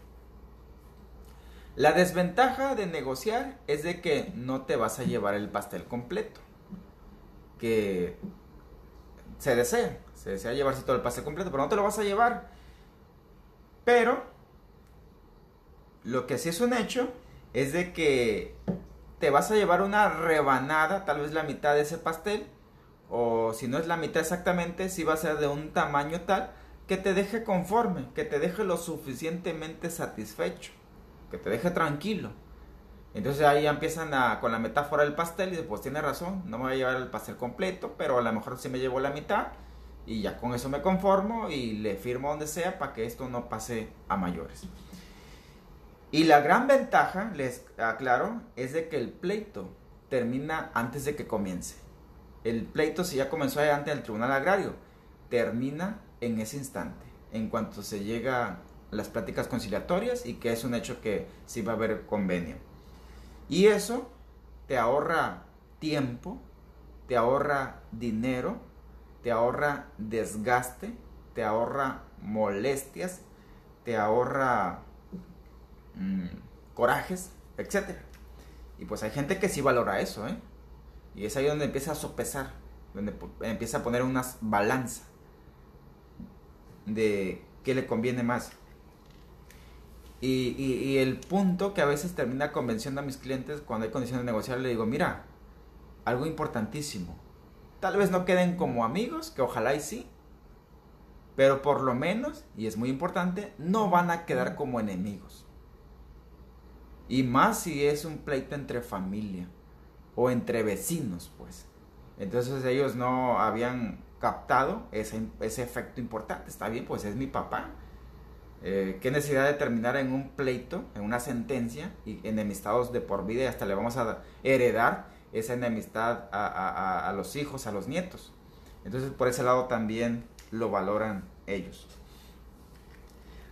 la desventaja de negociar es de que no te vas a llevar el pastel completo, que se desea llevarse todo el pastel completo, pero no te lo vas a llevar. Pero lo que sí es un hecho es de que te vas a llevar una rebanada, tal vez la mitad de ese pastel, o si no es la mitad exactamente, sí va a ser de un tamaño tal que te deje conforme, que te deje lo suficientemente satisfecho, que te deje tranquilo. Entonces ahí ya empiezan con la metáfora del pastel y dicen, pues tiene razón, no me voy a llevar el pastel completo, pero a lo mejor sí me llevo la mitad y ya con eso me conformo y le firmo donde sea para que esto no pase a mayores. Y la gran ventaja, les aclaro, es de que el pleito termina antes de que comience. El pleito, si ya comenzó ante el Tribunal Agrario, termina en ese instante, en cuanto se llega a las pláticas conciliatorias, y que es un hecho que sí va a haber convenio. Y eso te ahorra tiempo, te ahorra dinero, te ahorra desgaste, te ahorra molestias, te ahorra corajes, etc. Y pues hay gente que sí valora eso, ¿eh? Y es ahí donde empieza a sopesar, donde empieza a poner una balanza de qué le conviene más. Y el punto que a veces termina convenciendo a mis clientes cuando hay condiciones de negociar, le digo, mira, algo importantísimo, tal vez no queden como amigos, que ojalá y sí, pero por lo menos, y es muy importante, no van a quedar como enemigos. Y más si es un pleito entre familia o entre vecinos, pues. Entonces ellos no habían captado ese efecto importante. Está bien, pues es mi papá. ¿Qué necesidad de terminar en un pleito, en una sentencia, y enemistados de por vida, y hasta le vamos a heredar esa enemistad a los hijos, a los nietos? Entonces por ese lado también lo valoran ellos.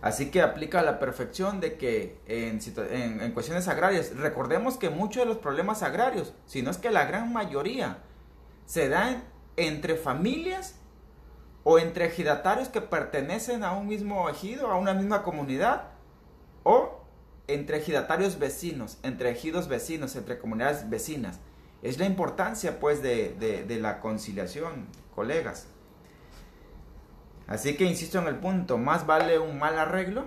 Así que aplica a la perfección de que en cuestiones agrarias, recordemos que muchos de los problemas agrarios, si no es que la gran mayoría, se dan entre familias o entre ejidatarios que pertenecen a un mismo ejido, a una misma comunidad, o entre ejidatarios vecinos, entre ejidos vecinos, entre comunidades vecinas. Es la importancia pues de la conciliación, colegas. Así que insisto en el punto, más vale un mal arreglo,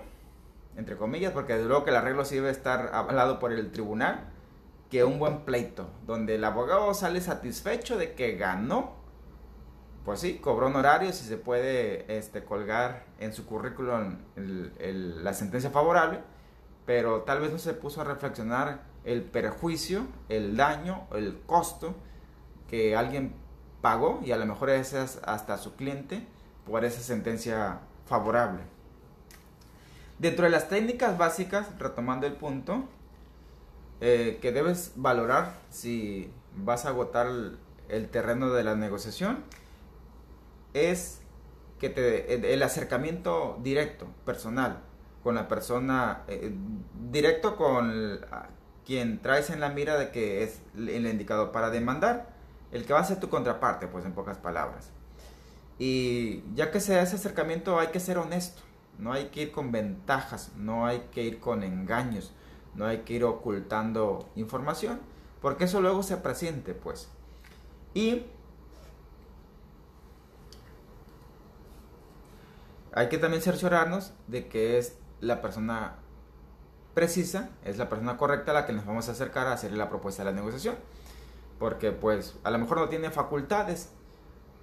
entre comillas, porque desde luego que el arreglo sí debe estar avalado por el tribunal, que un buen pleito, donde el abogado sale satisfecho de que ganó, pues sí, cobró honorarios y se puede colgar en su currículum la sentencia favorable, pero tal vez no se puso a reflexionar el perjuicio, el daño, el costo que alguien pagó, y a lo mejor ese es hasta su cliente, por esa sentencia favorable. Dentro de las técnicas básicas, retomando el punto, que debes valorar si vas a agotar el terreno de la negociación, es que el acercamiento directo, personal, con la persona, directo con quien traes en la mira de que es el indicado para demandar, el que va a ser tu contraparte, pues en pocas palabras. Y ya que sea ese acercamiento, hay que ser honesto, no hay que ir con ventajas, no hay que ir con engaños, no hay que ir ocultando información, porque eso luego se presiente, pues. Y hay que también cerciorarnos de que es la persona precisa, es la persona correcta a la que nos vamos a acercar a hacerle la propuesta de la negociación. Porque pues a lo mejor no tiene facultades,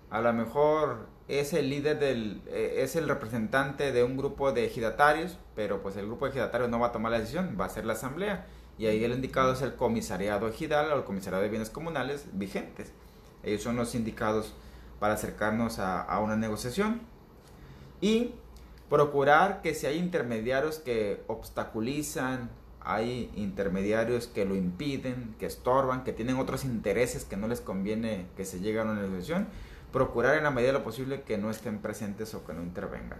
a lo mejor es el líder es el representante de un grupo de ejidatarios, pero pues el grupo de ejidatarios no va a tomar la decisión, va a ser la asamblea. Y ahí el indicado es el comisariado ejidal o el comisariado de bienes comunales vigentes. Ellos son los indicados para acercarnos a una negociación. Y procurar que si hay intermediarios que obstaculizan, hay intermediarios que lo impiden, que estorban, que tienen otros intereses que no les conviene que se llegue a una negociación, procurar en la medida de lo posible que no estén presentes o que no intervengan.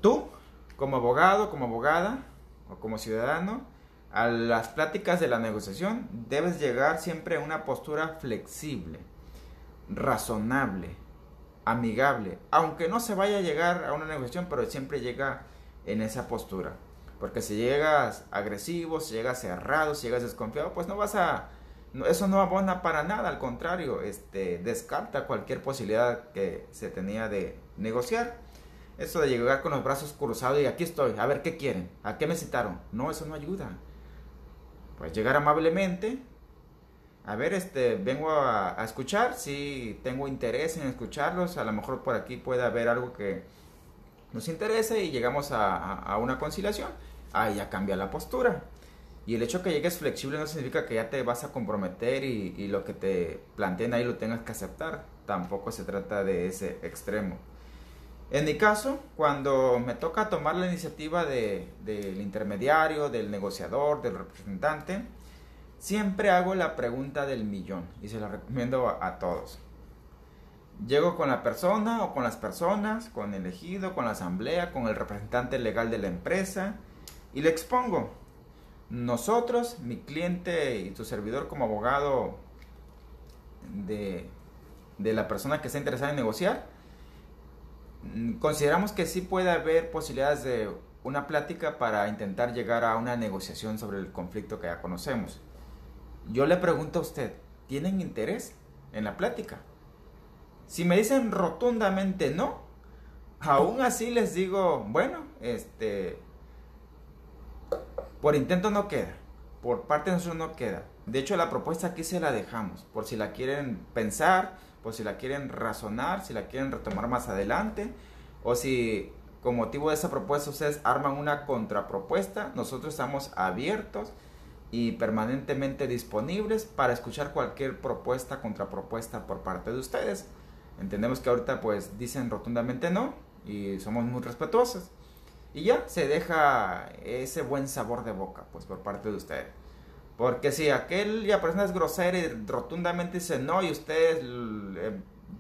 Tú, como abogado, como abogada o como ciudadano, a las pláticas de la negociación debes llegar siempre a una postura flexible, razonable, amigable, aunque no se vaya a llegar a una negociación, pero siempre llega en esa postura. Porque si llegas agresivo, si llegas cerrado, si llegas desconfiado, pues eso no abona para nada, al contrario, descarta cualquier posibilidad que se tenía de negociar. Eso de llegar con los brazos cruzados y aquí estoy, a ver qué quieren, a qué me citaron, no, eso no ayuda. Pues llegar amablemente, a ver, vengo a escuchar, si tengo interés en escucharlos, a lo mejor por aquí puede haber algo que nos interese y llegamos a una conciliación. Ahí ya cambia la postura. Y el hecho que llegues flexible no significa que ya te vas a comprometer y lo que te planteen ahí lo tengas que aceptar. Tampoco se trata de ese extremo. En mi caso, cuando me toca tomar la iniciativa del intermediario, del negociador, del representante, siempre hago la pregunta del millón y se la recomiendo a todos. Llego con la persona o con las personas, con el ejido, con la asamblea, con el representante legal de la empresa y le expongo. Nosotros, mi cliente y tu servidor como abogado de la persona que está interesada en negociar, consideramos que sí puede haber posibilidades de una plática para intentar llegar a una negociación sobre el conflicto que ya conocemos. Yo le pregunto a usted, ¿tienen interés en la plática? Si me dicen rotundamente no, aún así les digo, bueno, por intento no queda, por parte de nosotros no queda. De hecho, la propuesta aquí se la dejamos, por si la quieren pensar, por si la quieren razonar, si la quieren retomar más adelante, o si con motivo de esa propuesta ustedes arman una contrapropuesta, nosotros estamos abiertos y permanentemente disponibles para escuchar cualquier propuesta, contrapropuesta por parte de ustedes. Entendemos que ahorita pues dicen rotundamente no y somos muy respetuosos. Y ya se deja ese buen sabor de boca pues por parte de ustedes. Porque si aquella persona es grosera y rotundamente dice no y ustedes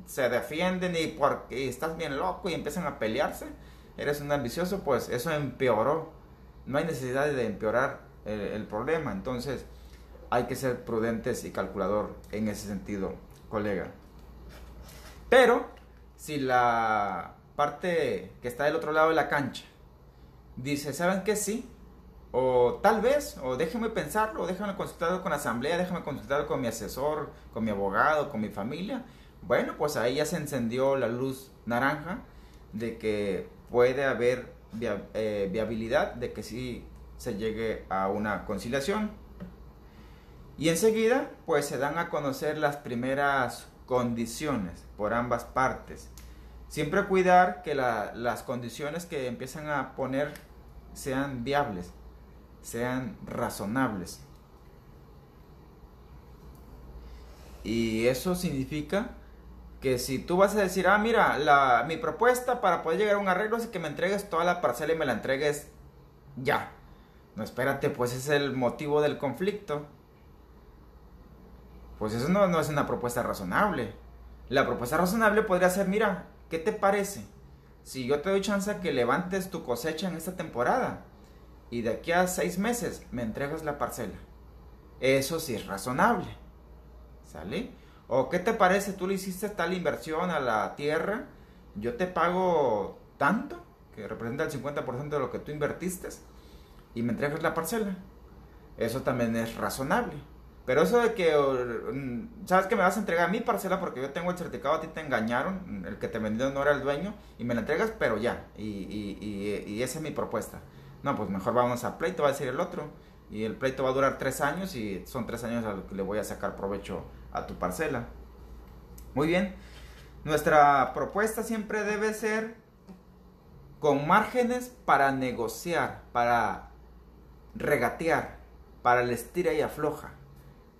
se defienden y porque estás bien loco y empiezan a pelearse, eres un ambicioso, pues eso empeoró. No hay necesidad de empeorar el problema. Entonces hay que ser prudentes y calculador en ese sentido, colega. Pero si la parte que está del otro lado de la cancha dice, ¿saben qué? Sí, O tal vez, o déjeme pensarlo, o déjame consultarlo con la asamblea, déjame consultarlo con mi asesor, con mi abogado, con mi familia. Bueno, pues ahí ya se encendió la luz naranja de que puede haber viabilidad de que sí se llegue a una conciliación. Y enseguida, pues se dan a conocer las primeras condiciones por ambas partes. Siempre cuidar que las condiciones que empiezan a poner sean viables, sean razonables. Y eso significa que si tú vas a decir, mira, mi propuesta para poder llegar a un arreglo es que me entregues toda la parcela y me la entregues ya. No, espérate, pues ese es el motivo del conflicto. Pues eso no es una propuesta razonable. La propuesta razonable podría ser, mira, ¿qué te parece si yo te doy chance que levantes tu cosecha en esta temporada y de aquí a 6 meses me entregas la parcela? Eso sí es razonable, ¿sale? ¿O qué te parece? Tú le hiciste tal inversión a la tierra, yo te pago tanto, que representa el 50% de lo que tú invertiste, y me entregas la parcela. Eso también es razonable. Pero eso de que, sabes que me vas a entregar mi parcela porque yo tengo el certificado, a ti te engañaron, el que te vendió no era el dueño, y me la entregas, pero ya, y esa es mi propuesta. No, pues mejor vamos a pleito, va a decir el otro, y el pleito va a durar 3 años, y son 3 años a los que le voy a sacar provecho a tu parcela. Muy bien, nuestra propuesta siempre debe ser con márgenes para negociar, para regatear, para el estira y afloja.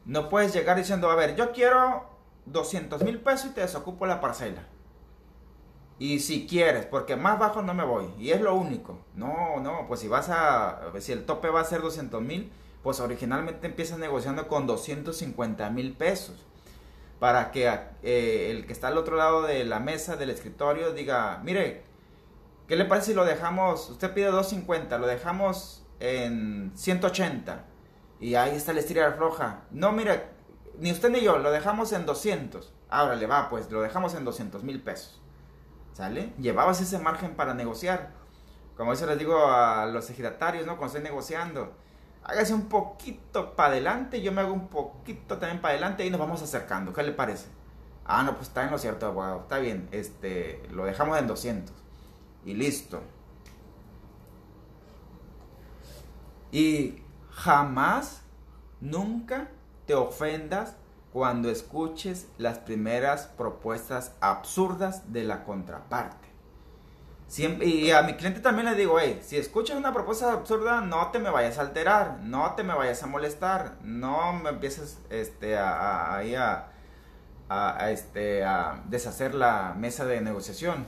No puedes llegar diciendo, a ver, yo quiero 200,000 pesos y te desocupo la parcela. Y si quieres, porque más bajo no me voy. Y es lo único. No, pues si el tope va a ser 200,000, pues originalmente empiezas negociando con 250,000 pesos. Para que el que está al otro lado de la mesa, del escritorio, diga, mire, ¿qué le parece si lo dejamos? Usted pide 250, lo dejamos en 180. Y ahí está el estira y afloja. No, mira, ni usted ni yo, lo dejamos en 200. Ahora le va, pues lo dejamos en 200,000 pesos. ¿Sale? Llevabas ese margen para negociar. Como eso les digo a los ejidatarios, ¿no? Cuando estoy negociando, hágase un poquito para adelante, yo me hago un poquito también para adelante y nos vamos acercando. ¿Qué le parece? No, pues está en lo cierto, abogado. Está bien, lo dejamos en 200. Y listo. Y jamás, nunca te ofendas cuando escuches las primeras propuestas absurdas de la contraparte. Siempre, y a mi cliente también le digo, si escuchas una propuesta absurda, no te me vayas a alterar, no te me vayas a molestar, no me empieces a deshacer la mesa de negociación,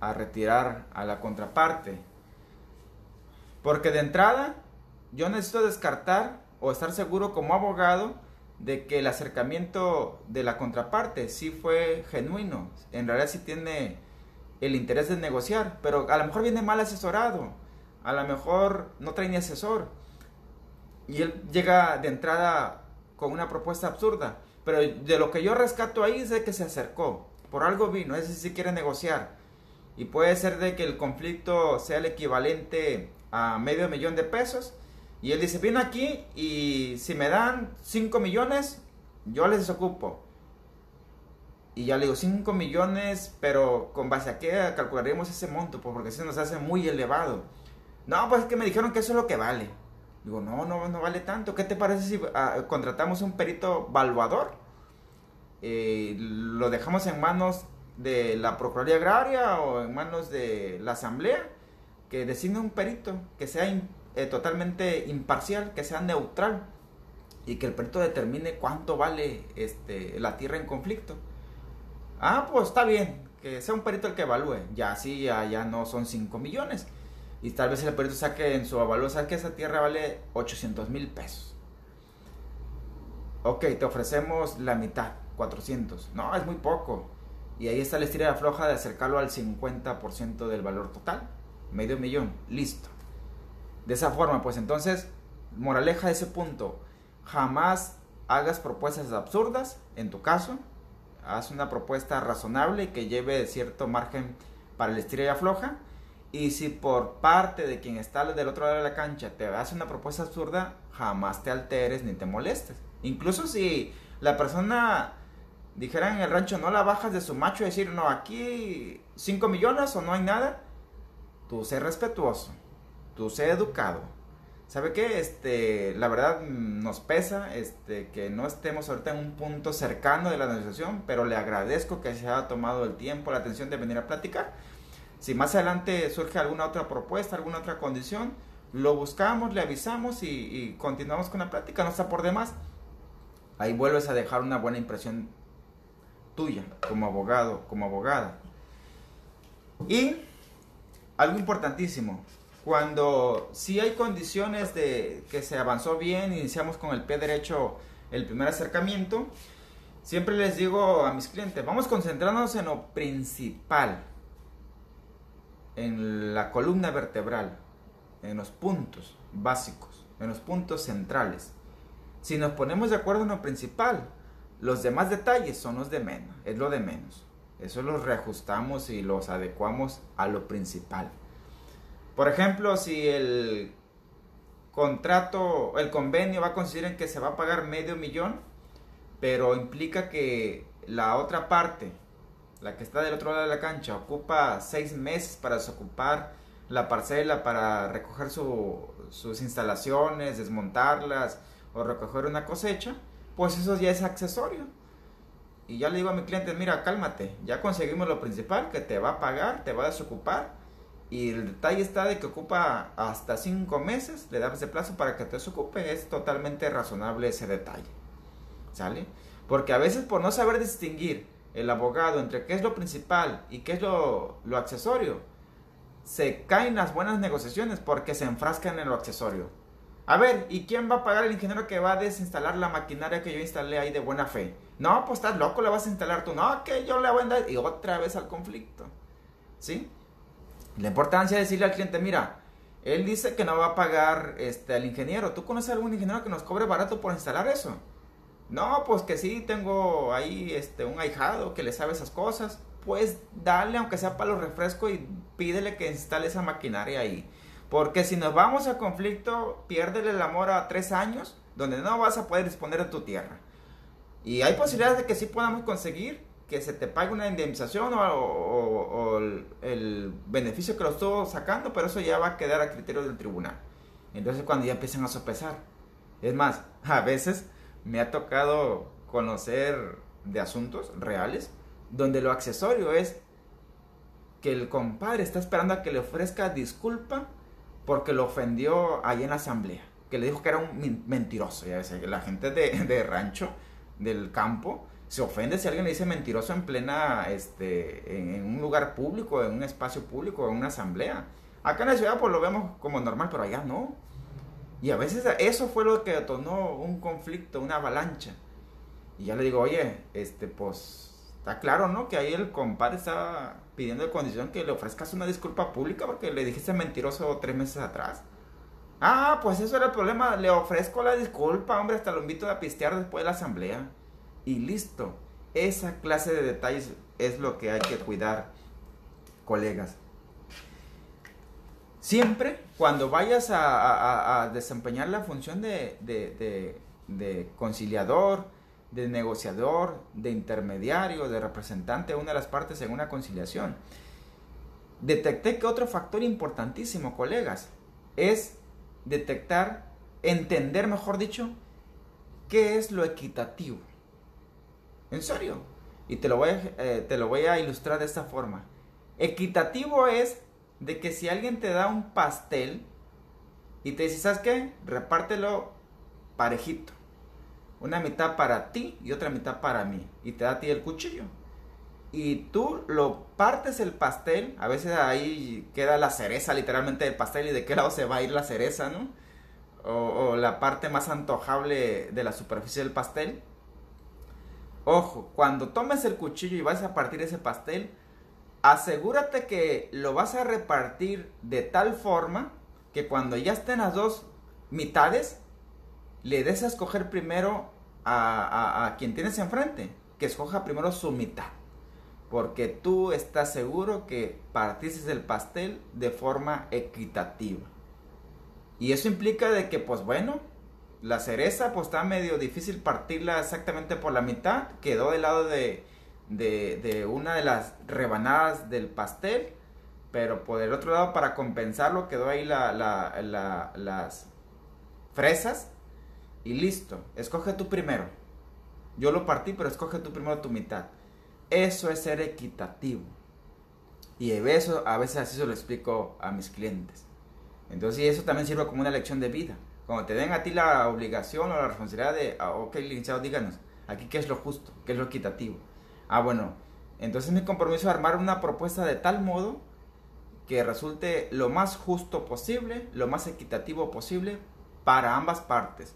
a retirar a la contraparte. Porque de entrada, yo necesito descartar o estar seguro como abogado de que el acercamiento de la contraparte sí fue genuino. En realidad sí tiene el interés de negociar, pero a lo mejor viene mal asesorado, a lo mejor no trae ni asesor. Y él llega de entrada con una propuesta absurda. Pero de lo que yo rescato ahí es de que se acercó. Por algo vino, es decir, si quiere negociar. Y puede ser de que el conflicto sea el equivalente a $500,000 de pesos. Y él dice, viene aquí y si me dan 5 millones, yo les desocupo. Y ya le digo, 5 millones, pero ¿con base a qué calcularíamos ese monto? Pues porque se nos hace muy elevado. No, pues es que me dijeron que eso es lo que vale. Digo, no vale tanto. ¿Qué te parece si contratamos un perito valuador? Lo dejamos en manos de la Procuraduría Agraria o en manos de la Asamblea, que designe un perito que sea totalmente imparcial, que sea neutral y que el perito determine cuánto vale la tierra en conflicto. Pues está bien, que sea un perito el que evalúe. Ya así ya no son 5 millones. Y tal vez el perito saque en su avalúo, sabe que esa tierra vale 800,000 pesos. Ok, te ofrecemos la mitad, 400. No, es muy poco. Y ahí está la estira de afloja de acercarlo al 50% del valor total. $500,000, listo. De esa forma, pues entonces, moraleja de ese punto, jamás hagas propuestas absurdas, en tu caso, haz una propuesta razonable que lleve cierto margen para el estira y afloja, Y si por parte de quien está del otro lado de la cancha te hace una propuesta absurda, jamás te alteres ni te molestes. Incluso si la persona, dijera en el rancho, no la bajas de su macho y decir, no, aquí 5 millones o no hay nada, tú sé respetuoso, tú sé educado. ¿Sabe qué? La verdad nos pesa que no estemos ahorita en un punto cercano de la negociación, pero le agradezco que se haya tomado el tiempo, la atención de venir a platicar. Si más adelante surge alguna otra propuesta, alguna otra condición, lo buscamos, le avisamos y continuamos con la plática, no está por demás. Ahí vuelves a dejar una buena impresión tuya como abogado, como abogada. Y algo importantísimo, cuando sí hay condiciones de que se avanzó bien, iniciamos con el pie derecho el primer acercamiento, siempre les digo a mis clientes, vamos concentrándonos en lo principal, en la columna vertebral, en los puntos básicos, en los puntos centrales. Si nos ponemos de acuerdo en lo principal, los demás detalles son los de menos, es lo de menos. Eso los reajustamos y los adecuamos a lo principal. Por ejemplo, si el contrato, el convenio va a consistir en que se va a pagar $500,000, pero implica que la otra parte, la que está del otro lado de la cancha, ocupa 6 meses para desocupar la parcela, para recoger sus instalaciones, desmontarlas o recoger una cosecha, pues eso ya es accesorio. Y ya le digo a mi cliente, mira, cálmate, ya conseguimos lo principal, que te va a pagar, te va a desocupar, y el detalle está de que ocupa hasta 5 meses, le das de plazo para que te desocupe, es totalmente razonable ese detalle, ¿sale? Porque a veces por no saber distinguir el abogado entre qué es lo principal y qué es lo accesorio, se caen las buenas negociaciones porque se enfrascan en lo accesorio. A ver, ¿y quién va a pagar el ingeniero que va a desinstalar la maquinaria que yo instalé ahí de buena fe? No, pues estás loco, la vas a instalar tú. No, que yo le voy a dar. Y otra vez al conflicto. ¿Sí? La importancia de decirle al cliente, mira, él dice que no va a pagar al ingeniero. ¿Tú conoces algún ingeniero que nos cobre barato por instalar eso? No, pues que sí, tengo ahí un ahijado que le sabe esas cosas. Pues dale, aunque sea para los refrescos, y pídele que instale esa maquinaria ahí. Porque si nos vamos a conflicto, piérdele el amor a 3 años, donde no vas a poder disponer de tu tierra. Y hay posibilidades de que sí podamos conseguir que se te pague una indemnización o el beneficio que lo estuvo sacando, pero eso ya va a quedar a criterio del tribunal. Entonces cuando ya empiezan a sopesar. Es más, a veces me ha tocado conocer de asuntos reales donde lo accesorio es que el compadre está esperando a que le ofrezca disculpa porque lo ofendió ahí en la asamblea, que le dijo que era un mentiroso. Ya ves, la gente de rancho, del campo, se ofende si alguien le dice mentiroso en plena, en un lugar público, en un espacio público, en una asamblea. Acá en la ciudad pues lo vemos como normal, pero allá no. Y a veces eso fue lo que detonó un conflicto, una avalancha. Y ya le digo, oye, pues está claro, ¿no? Que ahí el compadre está pidiendo de condición que le ofrezcas una disculpa pública porque le dijiste mentiroso 3 meses atrás. Ah, pues eso era el problema. Le ofrezco la disculpa, hombre, hasta lo invito a pistear después de la asamblea. Y listo. Esa clase de detalles es lo que hay que cuidar, colegas. Siempre cuando vayas a desempeñar la función de conciliador, de negociador, de intermediario, de representante de una de las partes en una conciliación, detecté que otro factor importantísimo, colegas, es detectar, entender, mejor dicho, qué es lo equitativo. En serio. Y te lo voy a ilustrar de esta forma. Equitativo es de que si alguien te da un pastel y te dice, ¿sabes qué? Repártelo parejito. Una mitad para ti y otra mitad para mí. Y te da a ti el cuchillo. Y tú lo partes el pastel. A veces ahí queda la cereza literalmente del pastel. ¿Y de qué lado se va a ir la cereza, no? O la parte más antojable de la superficie del pastel. Ojo, cuando tomes el cuchillo y vas a partir ese pastel, asegúrate que lo vas a repartir de tal forma que cuando ya estén las dos mitades, le des a escoger primero a quien tienes enfrente, que escoja primero su mitad. porque tú estás seguro que partiste el pastel de forma equitativa. Y eso implica de que, pues bueno, la cereza pues está medio difícil partirla exactamente por la mitad, quedó del lado de una de las rebanadas del pastel, pero por el otro lado, para compensarlo, quedó ahí las fresas y listo. Escoge tú primero. Yo lo partí, pero escoge tú primero tu mitad. Eso es ser equitativo. Y eso a veces así se lo explico a mis clientes. Entonces, y eso también sirve como una lección de vida. Cuando te den a ti la obligación o la responsabilidad de, ok, licenciado, díganos, aquí qué es lo justo, qué es lo equitativo. Bueno, entonces mi compromiso es armar una propuesta de tal modo que resulte lo más justo posible, lo más equitativo posible para ambas partes.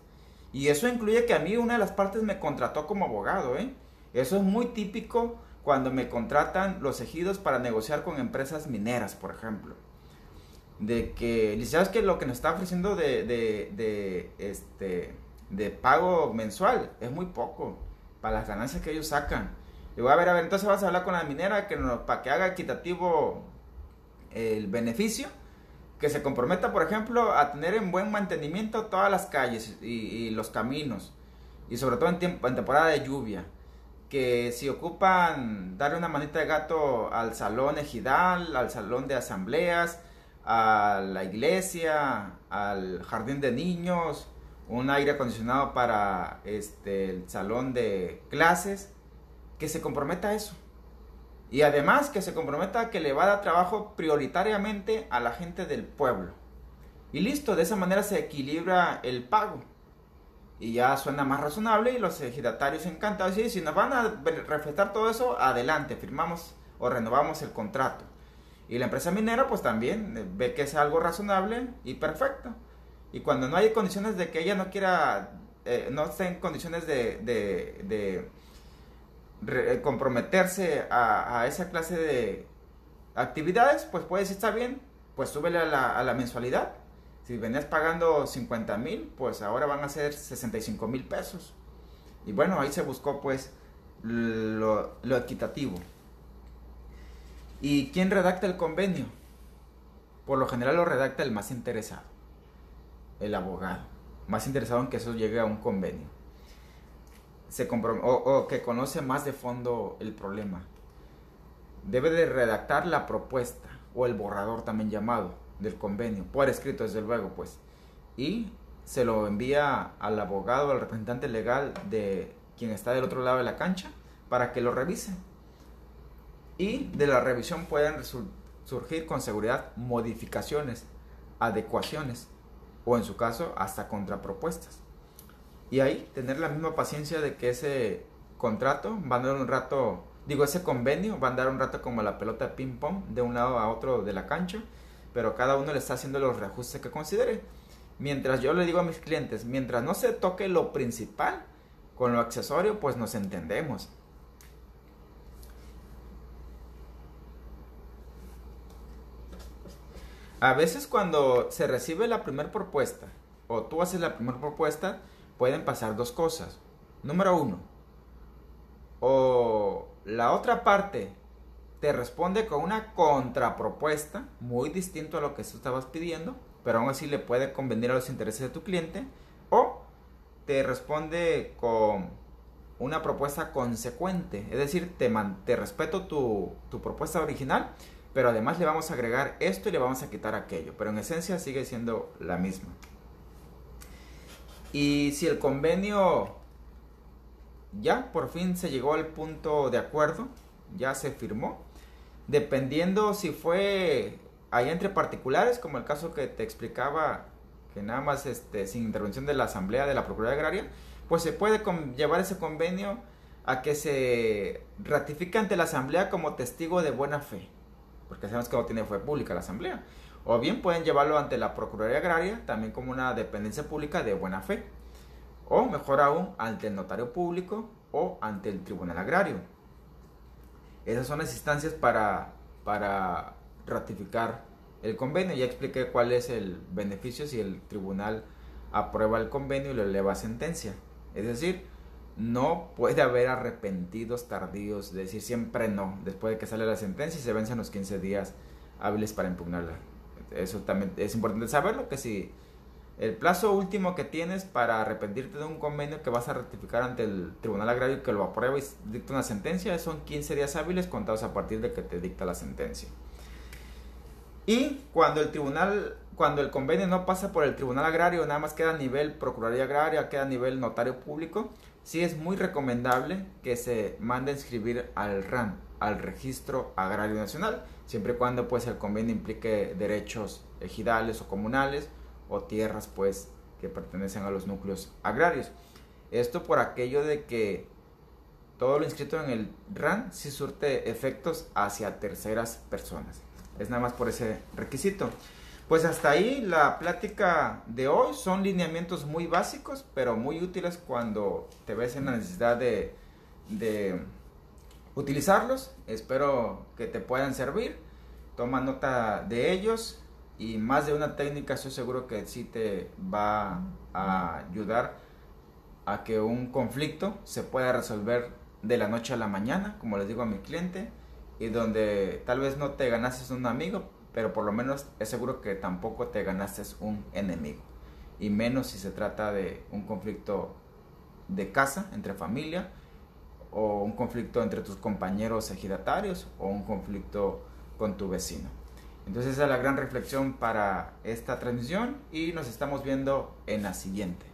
Y eso incluye que a mí una de las partes me contrató como abogado, ¿eh? Eso es muy típico cuando me contratan los ejidos para negociar con empresas mineras, por ejemplo. De que, ¿sabes que lo que nos está ofreciendo de pago mensual es muy poco para las ganancias que ellos sacan? Y voy a ver, entonces vas a hablar con la minera para que haga equitativo el beneficio, que se comprometa, por ejemplo, a tener en buen mantenimiento todas las calles y los caminos, y sobre todo en temporada de lluvia, que si ocupan darle una manita de gato al salón ejidal, al salón de asambleas, a la iglesia, al jardín de niños, un aire acondicionado para el salón de clases, que se comprometa a eso. Y además que se comprometa a que le va a dar trabajo prioritariamente a la gente del pueblo. Y listo, de esa manera se equilibra el pago. Y ya suena más razonable y los ejidatarios encantados. Y si nos van a respetar todo eso, adelante, firmamos o renovamos el contrato. Y la empresa minera pues también ve que es algo razonable y perfecto. Y cuando no hay condiciones de que ella no quiera, no esté en condiciones de comprometerse a esa clase de actividades, pues puede decir, está bien, pues súbele a la mensualidad. Si venías pagando 50,000, pues ahora van a ser 65,000 pesos. Y bueno, ahí se buscó pues lo equitativo. ¿Y quién redacta el convenio? Por lo general lo redacta el más interesado, el abogado, más interesado en que eso llegue a un convenio. O que conoce más de fondo el problema. Debe de redactar la propuesta o el borrador también llamado del convenio, por escrito desde luego pues, y se lo envía al abogado, al representante legal de quien está del otro lado de la cancha para que lo revise. Y de la revisión pueden surgir con seguridad modificaciones, adecuaciones o en su caso hasta contrapropuestas. Y ahí tener la misma paciencia de que ese contrato va a dar un rato, ese convenio va a andar un rato como la pelota de ping pong de un lado a otro de la cancha, pero cada uno le está haciendo los reajustes que considere. Mientras yo le digo a mis clientes, mientras no se toque lo principal, con lo accesorio pues nos entendemos. A veces cuando se recibe la primera propuesta o tú haces la primera propuesta, pueden pasar dos cosas. Número uno, o la otra parte te responde con una contrapropuesta muy distinto a lo que tú estabas pidiendo, pero aún así le puede convenir a los intereses de tu cliente, o te responde con una propuesta consecuente, es decir, te respeto tu propuesta original, pero además le vamos a agregar esto y le vamos a quitar aquello, pero en esencia sigue siendo la misma. Y si el convenio ya por fin se llegó al punto de acuerdo, ya se firmó, dependiendo si fue allá entre particulares, como el caso que te explicaba, que nada más sin intervención de la Asamblea de la Procuraduría Agraria, pues se puede llevar ese convenio a que se ratifique ante la Asamblea como testigo de buena fe, porque sabemos que no tiene fe pública la Asamblea. O bien pueden llevarlo ante la Procuraduría Agraria, también como una dependencia pública de buena fe. O mejor aún, ante el notario público o ante el Tribunal Agrario. Esas son las instancias para ratificar el convenio. Ya expliqué cuál es el beneficio si el tribunal aprueba el convenio y lo eleva a sentencia. Es decir, no puede haber arrepentidos tardíos, de decir siempre no, después de que sale la sentencia y se vencen los 15 días hábiles para impugnarla. Eso también es importante saberlo, que si el plazo último que tienes para arrepentirte de un convenio que vas a ratificar ante el Tribunal Agrario que lo aprueba y dicta una sentencia, son 15 días hábiles contados a partir de que te dicta la sentencia. Y cuando el convenio no pasa por el Tribunal Agrario, nada más queda a nivel Procuraduría Agraria, queda a nivel Notario Público, sí es muy recomendable que se mande a inscribir al RAN, al Registro Agrario Nacional, siempre y cuando pues el convenio implique derechos ejidales o comunales, o tierras pues que pertenecen a los núcleos agrarios. Esto por aquello de que todo lo inscrito en el RAN sí surte efectos hacia terceras personas. Es nada más por ese requisito. Pues hasta ahí la plática de hoy. Son lineamientos muy básicos, pero muy útiles cuando te ves en la necesidad de utilizarlos. Espero que te puedan servir. Toma nota de ellos. Y más de una técnica estoy seguro que sí te va a ayudar a que un conflicto se pueda resolver de la noche a la mañana, como les digo a mi cliente, y donde tal vez no te ganaste un amigo, pero por lo menos es seguro que tampoco te ganaste un enemigo. Y menos si se trata de un conflicto de casa, entre familia, o un conflicto entre tus compañeros ejidatarios, o un conflicto con tu vecino. Entonces esa es la gran reflexión para esta transmisión y nos estamos viendo en la siguiente.